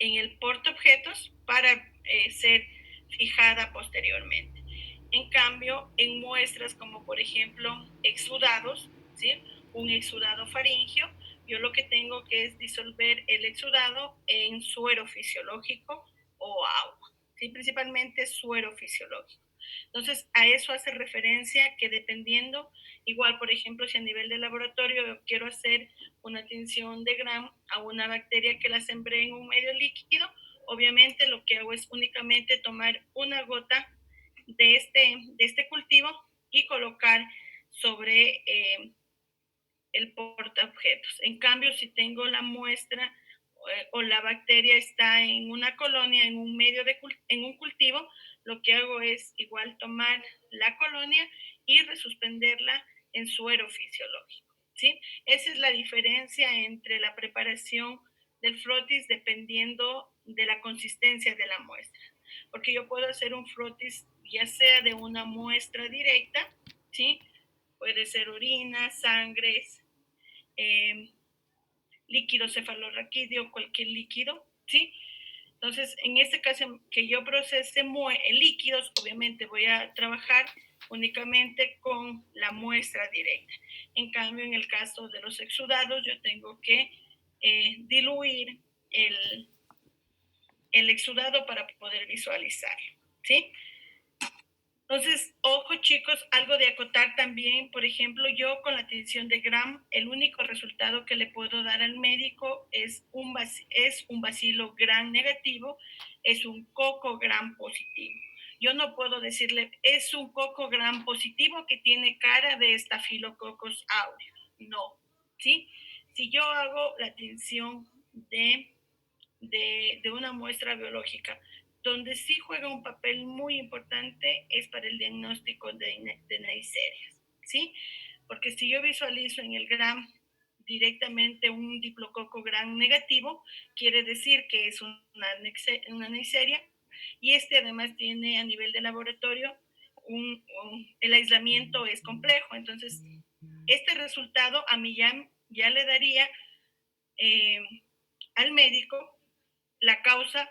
el portaobjetos para ser fijada posteriormente. En cambio, en muestras como por ejemplo exudados, ¿sí? Un exudado faríngeo, yo lo que tengo que es disolver el exudado en suero fisiológico o agua, ¿sí? Principalmente suero fisiológico. Entonces, a eso hace referencia que dependiendo, igual, por ejemplo, si a nivel de laboratorio yo quiero hacer una tinción de Gram a una bacteria que la sembré en un medio líquido, obviamente lo que hago es únicamente tomar una gota de este cultivo y colocar sobre el portaobjetos. En cambio, si tengo la muestra o la bacteria está en una colonia, en un medio en un cultivo, lo que hago es igual tomar la colonia y resuspenderla en suero fisiológico, ¿sí? Esa es la diferencia entre la preparación del frotis dependiendo de la consistencia de la muestra. Porque yo puedo hacer un frotis ya sea de una muestra directa, ¿sí? Puede ser orina, sangres, líquido cefalorraquídeo, cualquier líquido, ¿sí? Entonces, en este caso que yo procese líquidos, obviamente voy a trabajar únicamente con la muestra directa. En cambio, en el caso de los exudados, yo tengo que diluir el exudado para poder visualizarlo, ¿sí? Entonces, ojo chicos, algo de acotar también, por ejemplo, yo con la tinción de Gram, el único resultado que le puedo dar al médico es un bacilo Gram negativo, es un coco Gram positivo. Yo no puedo decirle, es un coco Gram positivo que tiene cara de Staphylococcus aureus. No, ¿sí? Si yo hago la tinción de una muestra biológica, donde sí juega un papel muy importante es para el diagnóstico de Neisseria, ¿sí? Porque si yo visualizo en el Gram directamente un diplococo Gram negativo, quiere decir que es una Neisseria, y además tiene a nivel de laboratorio el aislamiento es complejo. Entonces, este resultado a mí ya le daría al médico la causa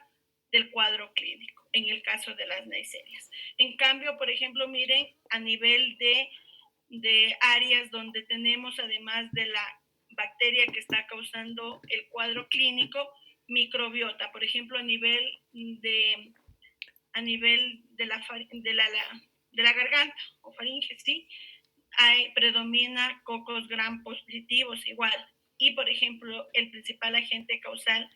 del cuadro clínico, en el caso de las Neisserias. En cambio, por ejemplo, miren, a nivel de áreas donde tenemos, además de la bacteria que está causando el cuadro clínico, microbiota, por ejemplo, a nivel de la garganta o faringe, ¿sí? Predomina cocos Gram positivos igual. Y, por ejemplo, el principal agente causal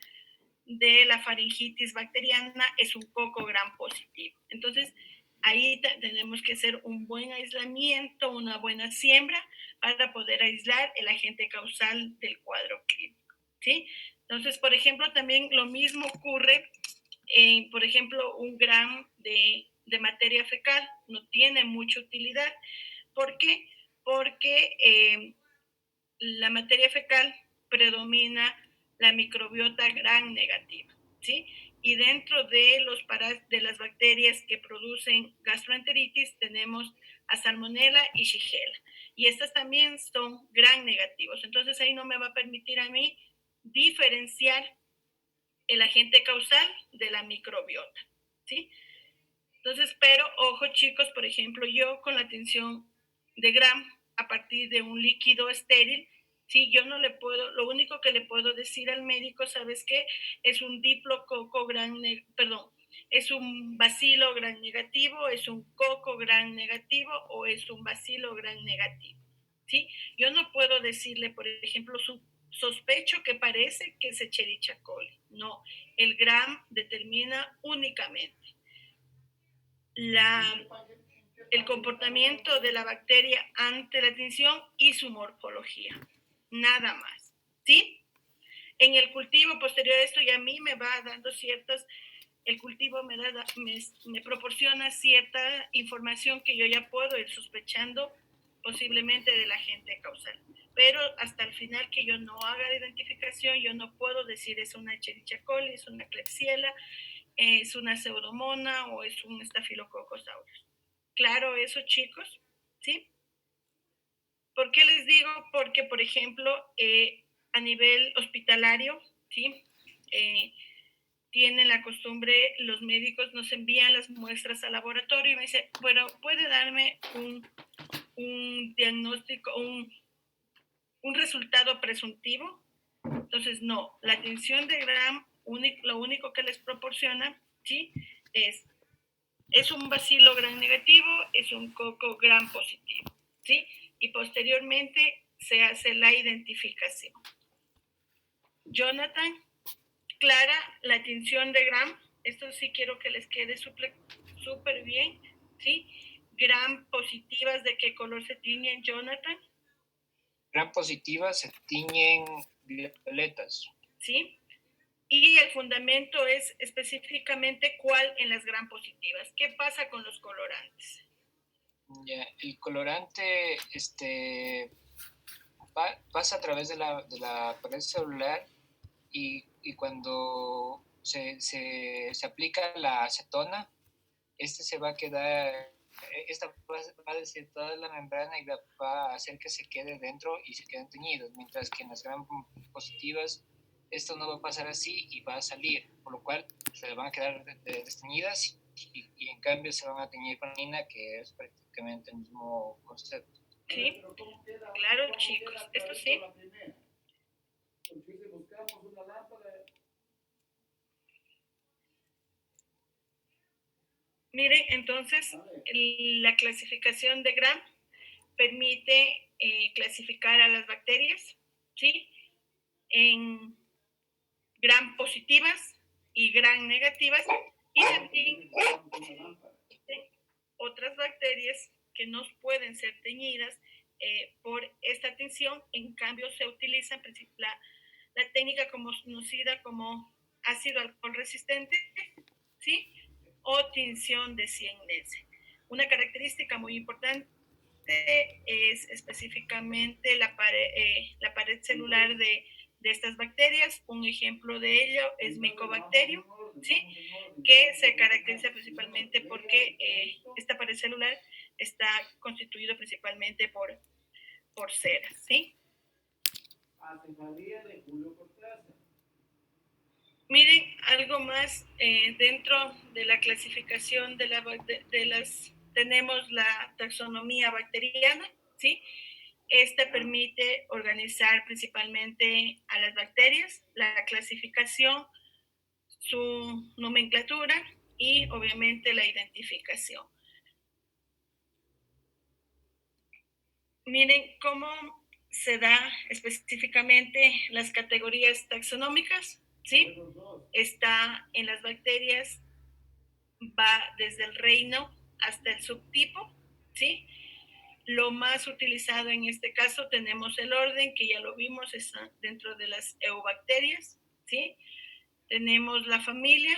de la faringitis bacteriana es un coco Gram positivo. Entonces, ahí tenemos que hacer un buen aislamiento, una buena siembra para poder aislar el agente causal del cuadro clínico, ¿sí? Entonces, por ejemplo, también lo mismo ocurre en, por ejemplo, un Gram de materia fecal. No tiene mucha utilidad. ¿Por qué? Porque la materia fecal predomina la microbiota Gram negativa, ¿sí? Y dentro de las bacterias que producen gastroenteritis tenemos a Salmonella y Shigella. Y estas también son Gram negativos. Entonces ahí no me va a permitir a mí diferenciar el agente causal de la microbiota, ¿sí? Entonces, pero ojo chicos, por ejemplo, yo con la tinción de Gram a partir de un líquido estéril, ¿sí? Yo no le puedo, lo único que le puedo decir al médico, ¿sabes qué? Es un diplococo Gram, es un bacilo Gram negativo, es un coco Gram negativo o es un bacilo Gram negativo, ¿sí? Yo no puedo decirle, por ejemplo, sospecho que parece que es Escherichia coli. No, el Gram determina únicamente el comportamiento de la bacteria ante la tinción y su morfología. Nada más, ¿sí? En el cultivo posterior a esto, y a mí me va dando el cultivo me proporciona cierta información que yo ya puedo ir sospechando posiblemente del agente causal. Pero hasta el final que yo no haga la identificación, yo no puedo decir es una Escherichia coli, es una Klebsiella, es una pseudomona o es un Staphylococcus aureus. Claro eso, chicos, ¿sí? ¿Por qué les digo? Porque, por ejemplo, a nivel hospitalario, ¿sí? Tienen la costumbre, los médicos nos envían las muestras al laboratorio y me dicen, bueno, ¿puede darme un diagnóstico, un resultado presuntivo? Entonces, no, la tinción de Gram, lo único que les proporciona, ¿sí? es un bacilo gram negativo, es un coco gram positivo, ¿sí? Y posteriormente se hace la identificación. Jonathan, Clara, la tinción de gram, esto sí quiero que les quede súper bien, ¿sí? Gram positivas, ¿de qué color se tiñen, Jonathan? Gram positivas se tiñen violetas. ¿Sí? Y el fundamento es específicamente cuál en las gram positivas. ¿Qué pasa con los colorantes? Ya, el colorante pasa a través de la pared celular y cuando se aplica la acetona, se va a quedar, esta va a decir toda la membrana y va a hacer que se quede dentro y se queden teñidos, mientras que en las gram positivas esto no va a pasar así y va a salir, por lo cual se van a quedar desteñidas y en cambio se van a teñir con lina, que es prácticamente el mismo concepto. Sí, claro, chicos, esto sí. Miren, entonces, la clasificación de gram permite clasificar a las bacterias, ¿sí? En gram positivas y gram negativas, y también otras bacterias que no pueden ser teñidas por esta tinción. En cambio, se utiliza la técnica conocida como ácido alcohol resistente, ¿sí? O tinción de Siemens. Una característica muy importante es específicamente la pared celular de estas bacterias. Un ejemplo de ello es Mycobacterium, ¿sí? Que se caracteriza principalmente porque esta pared celular está constituido principalmente por ceras, ¿sí? Miren, algo más dentro de la clasificación de las, tenemos la taxonomía bacteriana, ¿sí? Esta permite organizar principalmente a las bacterias, la clasificación, su nomenclatura y obviamente la identificación. Miren cómo se da específicamente las categorías taxonómicas, ¿sí? Está en las bacterias, va desde el reino hasta el subtipo, ¿sí? Lo más utilizado en este caso tenemos el orden, que ya lo vimos, está dentro de las eubacterias, ¿sí? Tenemos la familia,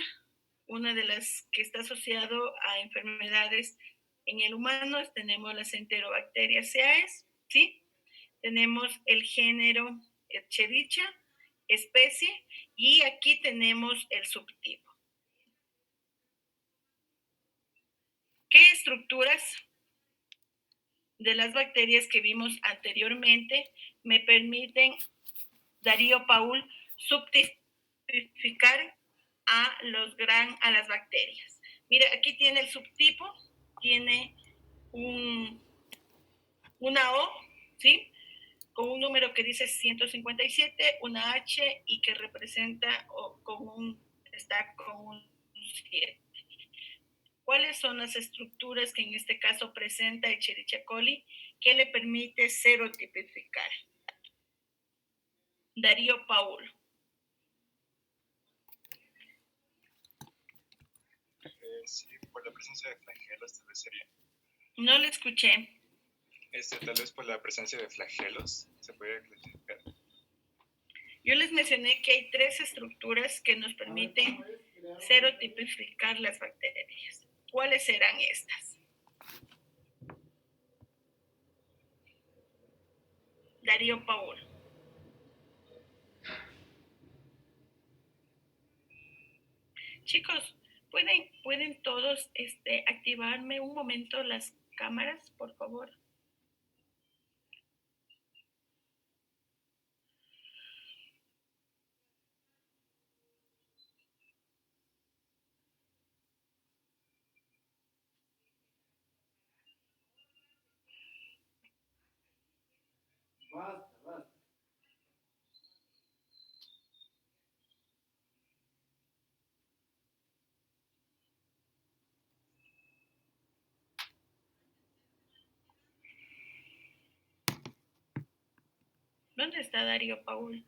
una de las que está asociado a enfermedades en el humano, tenemos las enterobacterias Aedes, ¿sí? Tenemos el género Escherichia, especie, y aquí tenemos el subtipo. ¿Qué estructuras de las bacterias que vimos anteriormente me permiten, Darío Paul, subtipificar a las bacterias? Mira, aquí tiene el subtipo, tiene una O, ¿sí? Con un número que dice 157, una H y que representa está con un 7. ¿Cuáles son las estructuras que en este caso presenta Escherichia coli que le permite serotipificar? Darío Paul. Sí, por la presencia de flagelos tal vez sería. No le escuché. Tal vez por la presencia de flagelos se puede clasificar. Yo les mencioné que hay 3 estructuras que nos permiten serotipificar las bacterias. ¿Cuáles serán estas? Darío Paul. Chicos, ¿pueden todos activarme un momento las cámaras, por favor? Basta. ¿Dónde está Darío Paul?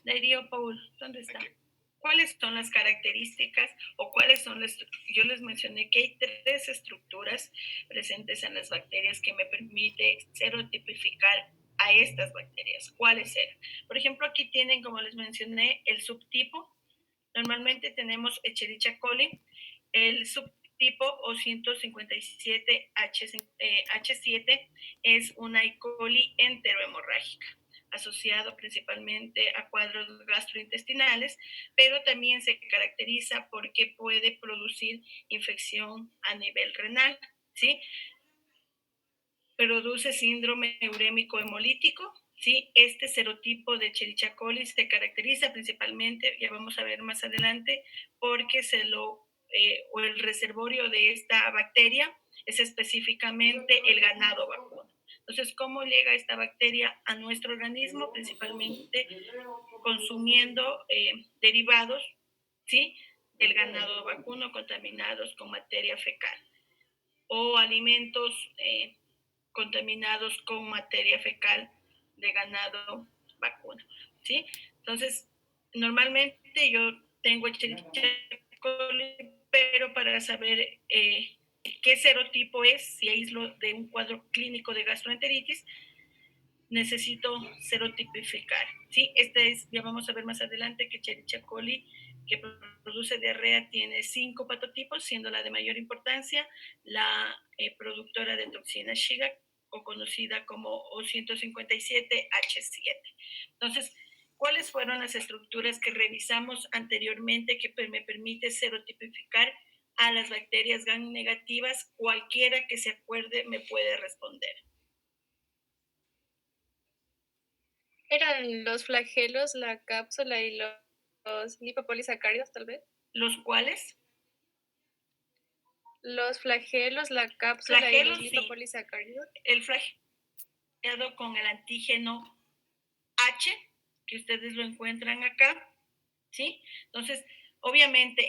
Darío Paul, ¿dónde está? ¿Cuáles son las características o cuáles son las... Yo les mencioné que hay 3 estructuras presentes en las bacterias que me permite serotipificar a estas bacterias. ¿Cuáles eran? Por ejemplo, aquí tienen, como les mencioné, el subtipo. Normalmente tenemos Escherichia coli. El subtipo O157H7 es una E. coli enterohemorrágica, asociado principalmente a cuadros gastrointestinales, pero también se caracteriza porque puede producir infección a nivel renal, ¿sí? Produce síndrome urémico hemolítico, ¿sí? Este serotipo de Escherichia coli se caracteriza principalmente, ya vamos a ver más adelante, porque o el reservorio de esta bacteria es específicamente el ganado vacuno. Entonces, ¿cómo llega esta bacteria a nuestro organismo? Principalmente consumiendo derivados, ¿sí?, del ganado vacuno contaminados con materia fecal o alimentos contaminados con materia fecal de ganado vacuno, ¿sí? Entonces, normalmente yo tengo Escherichia coli, pero para saber qué serotipo es, si aíslo de un cuadro clínico de gastroenteritis, necesito serotipificar, ¿sí? Ya vamos a ver más adelante que Escherichia coli, que produce diarrea, tiene 5 patotipos, siendo la de mayor importancia la productora de toxina Shiga, o conocida como O157H7. Entonces, ¿cuáles fueron las estructuras que revisamos anteriormente que me permite serotipificar a las bacterias gram negativas? Cualquiera que se acuerde me puede responder. ¿Eran los flagelos, la cápsula y los lipopolisacáridos, tal vez? ¿Los cuáles? Los flagelos, la cápsula flagelos, y los lipopolisacáridos. Sí. El flagelo con el antígeno H, que ustedes lo encuentran acá, ¿sí? Entonces, obviamente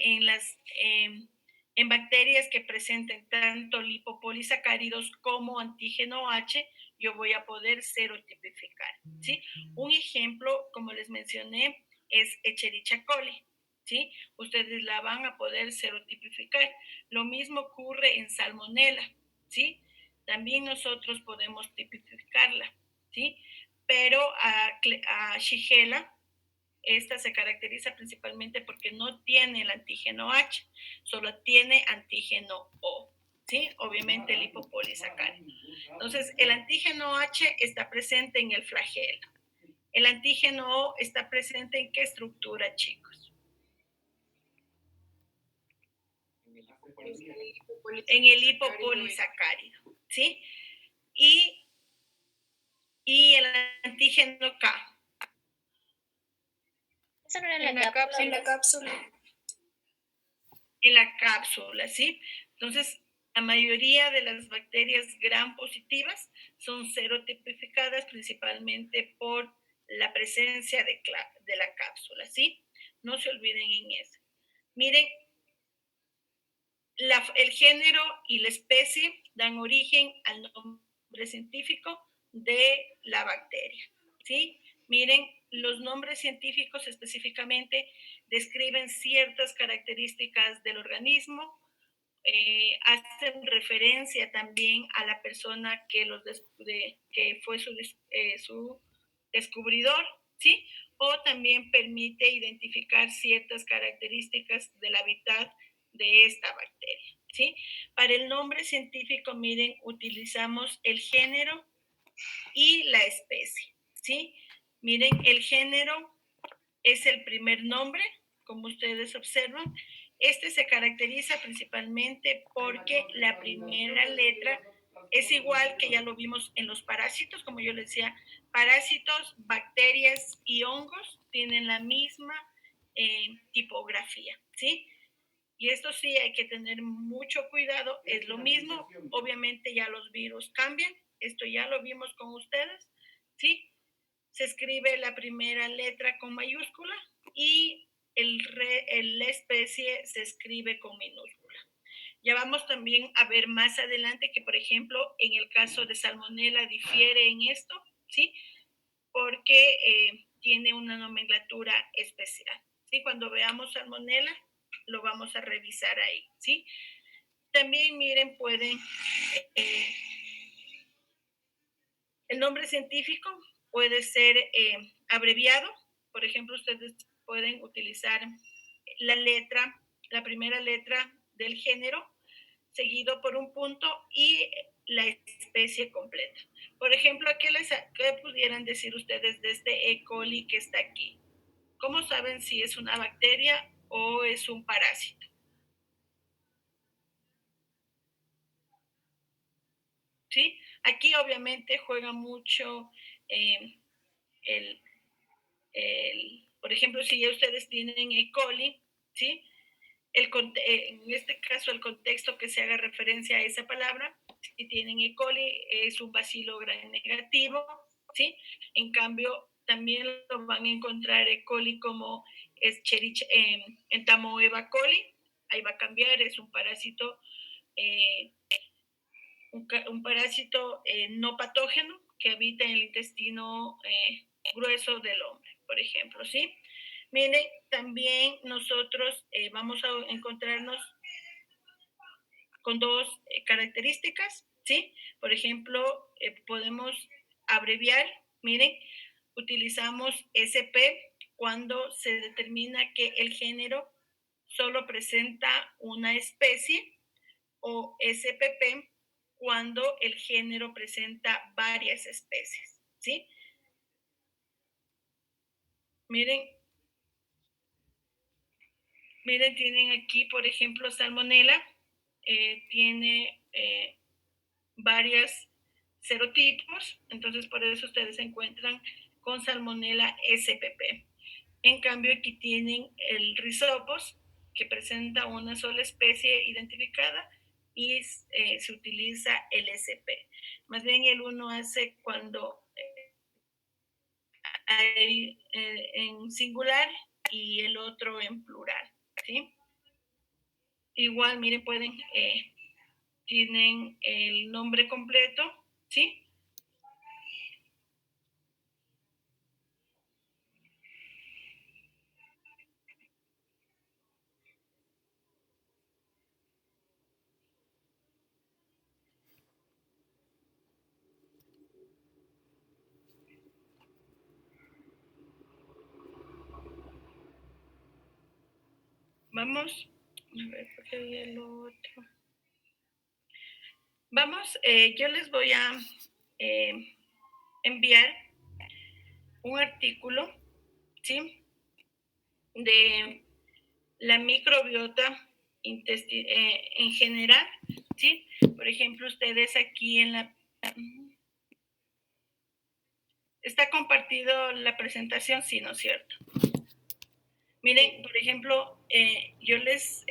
en bacterias que presenten tanto lipopolisacáridos como antígeno H, yo voy a poder serotipificar, ¿sí? Un ejemplo, como les mencioné, es Escherichia coli, ¿sí? Ustedes la van a poder serotipificar. Lo mismo ocurre en Salmonella, ¿sí? También nosotros podemos tipificarla, ¿sí? Pero a Shigella, esta se caracteriza principalmente porque no tiene el antígeno H, solo tiene antígeno O, ¿sí? Obviamente el lipopolisacárido. Entonces, el antígeno H está presente en el flagelo. El antígeno O está presente en qué estructura, chicos? En el lipopolisacárido, ¿sí? Y el antígeno K. Eso no era en la cápsula. En la cápsula. En la cápsula, ¿sí? Entonces, la mayoría de las bacterias gram positivas son serotipificadas principalmente por la presencia de la cápsula, ¿sí? No se olviden en eso. Miren, el género y la especie dan origen al nombre científico de la bacteria, ¿sí? Miren, los nombres científicos específicamente describen ciertas características del organismo, hacen referencia también a la persona que fue su descubridor, ¿sí? O también permite identificar ciertas características del hábitat de esta bacteria, ¿sí? Para el nombre científico, miren, utilizamos el género y la especie, ¿sí? Miren, el género es el primer nombre, como ustedes observan. Este se caracteriza principalmente porque la primera letra es igual que ya lo vimos en los parásitos, como yo les decía, parásitos, bacterias y hongos tienen la misma tipografía, ¿sí? Y esto sí hay que tener mucho cuidado, es lo mismo, obviamente ya los virus cambian, esto ya lo vimos con ustedes, ¿sí? Se escribe la primera letra con mayúscula y la especie se escribe con minúscula. Ya vamos también a ver más adelante que, por ejemplo, en el caso de Salmonella difiere en esto, ¿sí? porque tiene una nomenclatura especial. ¿Sí? Cuando veamos salmonela, lo vamos a revisar ahí. ¿Sí? También, miren, pueden... el nombre científico puede ser abreviado. Por ejemplo, ustedes pueden utilizar la primera letra del género, seguido por un punto y la especie completa. Por ejemplo, ¿qué pudieran decir ustedes de este E. coli que está aquí? ¿Cómo saben si es una bacteria o es un parásito? ¿Sí? Aquí obviamente juega mucho por ejemplo, si ya ustedes tienen E. coli, ¿sí? En este caso, el contexto que se haga referencia a esa palabra, si tienen E. coli, es un bacilo gram negativo, ¿sí? En cambio, también lo van a encontrar E. coli como Entamoeba coli, ahí va a cambiar, es un parásito, un parásito no patógeno que habita en el intestino grueso del hombre, por ejemplo, ¿sí? Miren, también nosotros vamos a encontrarnos con dos características, ¿sí? Por ejemplo, podemos abreviar, miren, utilizamos SP cuando se determina que el género solo presenta una especie, o SPP cuando el género presenta varias especies, ¿sí? Miren, tienen aquí, por ejemplo, salmonela, tiene varios serotipos, entonces por eso ustedes se encuentran con salmonela SPP. En cambio, aquí tienen el Rhizopus, que presenta una sola especie identificada, y se utiliza el SP. Más bien el uno hace cuando hay en singular y el otro en plural, ¿sí? Igual, miren, tienen el nombre completo, ¿sí? Vamos, a ver, porque había el otro. Vamos, yo les voy a enviar un artículo, ¿sí? De la microbiota en general, ¿sí? Por ejemplo, ustedes aquí ¿está compartido la presentación? Sí, ¿no es cierto? Miren, por ejemplo, yo les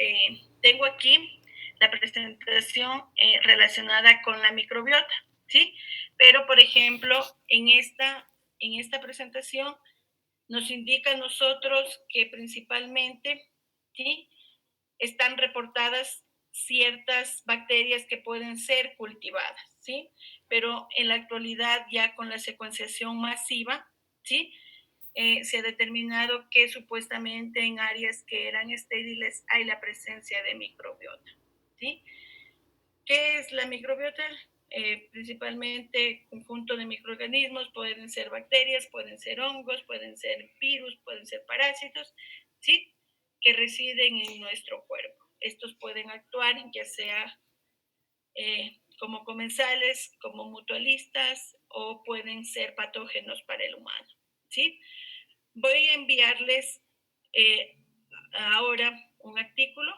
tengo aquí la presentación relacionada con la microbiota, ¿sí? Pero, por ejemplo, en esta presentación nos indica a nosotros que principalmente, ¿sí?, están reportadas ciertas bacterias que pueden ser cultivadas, ¿sí? Pero en la actualidad, ya con la secuenciación masiva, ¿sí?, se ha determinado que supuestamente en áreas que eran estériles hay la presencia de microbiota, ¿sí? ¿Qué es la microbiota? Principalmente conjunto de microorganismos, pueden ser bacterias, pueden ser hongos, pueden ser virus, pueden ser parásitos, ¿sí?, que residen en nuestro cuerpo. Estos pueden actuar ya sea como comensales, como mutualistas, o pueden ser patógenos para el humano, ¿sí? Voy a enviarles ahora un artículo,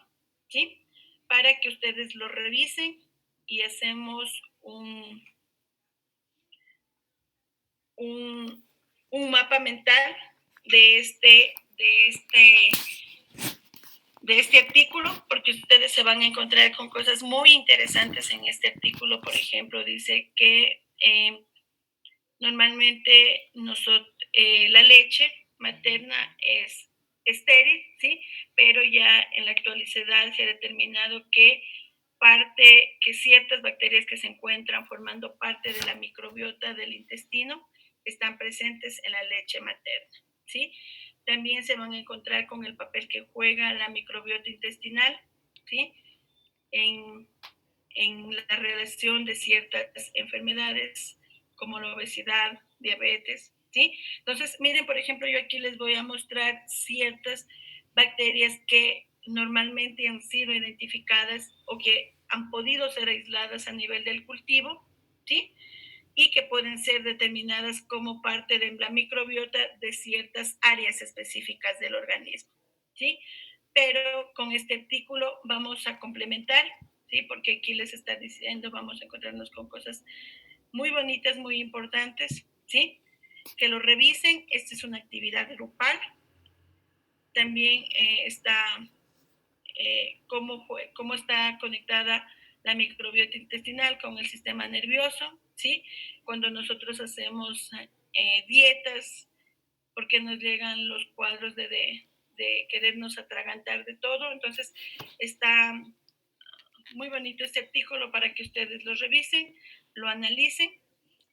¿sí?, para que ustedes lo revisen y hacemos un mapa mental de este artículo, porque ustedes se van a encontrar con cosas muy interesantes en este artículo. Por ejemplo, dice que normalmente la leche materna es estéril, ¿sí? Pero ya en la actualidad se ha determinado que ciertas bacterias que se encuentran formando parte de la microbiota del intestino están presentes en la leche materna, ¿sí? También se van a encontrar con el papel que juega la microbiota intestinal, ¿sí? En la relación de ciertas enfermedades como la obesidad, diabetes, ¿sí? Entonces, miren, por ejemplo, yo aquí les voy a mostrar ciertas bacterias que normalmente han sido identificadas o que han podido ser aisladas a nivel del cultivo, ¿sí? Y que pueden ser determinadas como parte de la microbiota de ciertas áreas específicas del organismo, ¿sí? Pero con este artículo vamos a complementar, ¿sí? Porque aquí les está diciendo, vamos a encontrarnos con cosas muy bonitas, muy importantes, ¿sí? Que lo revisen. Esta es una actividad grupal. También está cómo está conectada la microbiota intestinal con el sistema nervioso, ¿sí? Cuando nosotros hacemos dietas, porque nos llegan los cuadros de querernos atragantar de todo. Entonces, está muy bonito este artículo para que ustedes lo revisen, lo analicen,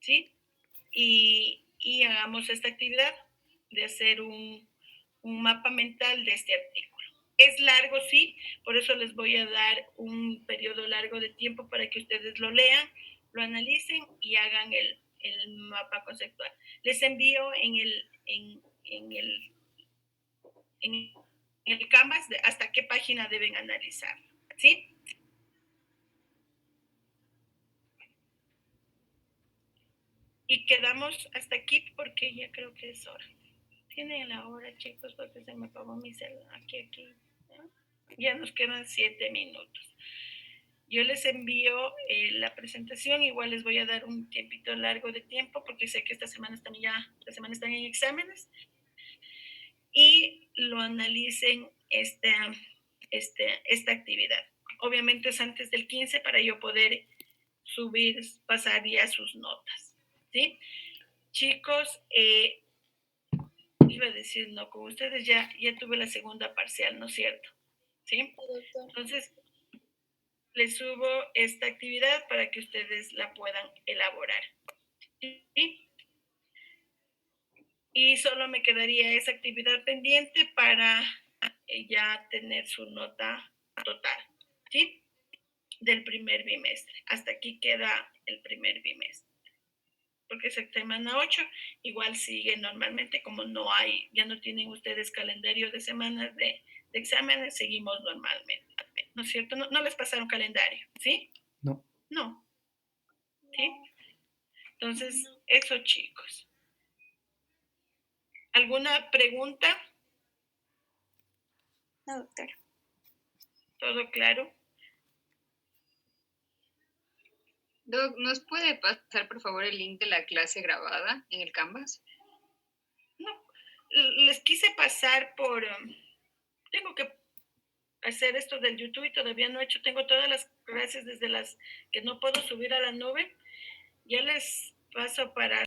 ¿sí? Y hagamos esta actividad de hacer un mapa mental de este artículo. Es largo, sí, por eso les voy a dar un periodo largo de tiempo para que ustedes lo lean, lo analicen y hagan el mapa conceptual. Les envío en el Canvas hasta qué página deben analizar, ¿sí? Y quedamos hasta aquí porque ya creo que es hora. Tienen la hora, chicos, porque se me apagó mi celular. Aquí. ¿No? Ya nos quedan 7 minutos. Yo les envío la presentación. Igual les voy a dar un tiempito largo de tiempo porque sé que esta semana están en exámenes. Y lo analicen esta actividad. Obviamente es antes del 15 para yo poder pasar ya sus notas, ¿sí? Chicos, iba a decir, no, con ustedes ya tuve la segunda parcial, ¿no es cierto? ¿Sí? Entonces, les subo esta actividad para que ustedes la puedan elaborar, ¿sí? Y solo me quedaría esa actividad pendiente para ya tener su nota total, ¿sí? Del primer bimestre. Hasta aquí queda el primer bimestre. Porque es semana 8, igual sigue normalmente, como ya no tienen ustedes calendario de semanas de exámenes, seguimos normalmente, ¿no es cierto? No les pasaron calendario, ¿sí? No. No. ¿Sí? Entonces, eso, chicos. ¿Alguna pregunta? No, doctora. ¿Todo claro? Doc, ¿nos puede pasar por favor el link de la clase grabada en el Canvas? No, les quise pasar tengo que hacer esto del YouTube y todavía no he hecho, tengo todas las clases desde las que no puedo subir a la nube, ya les paso para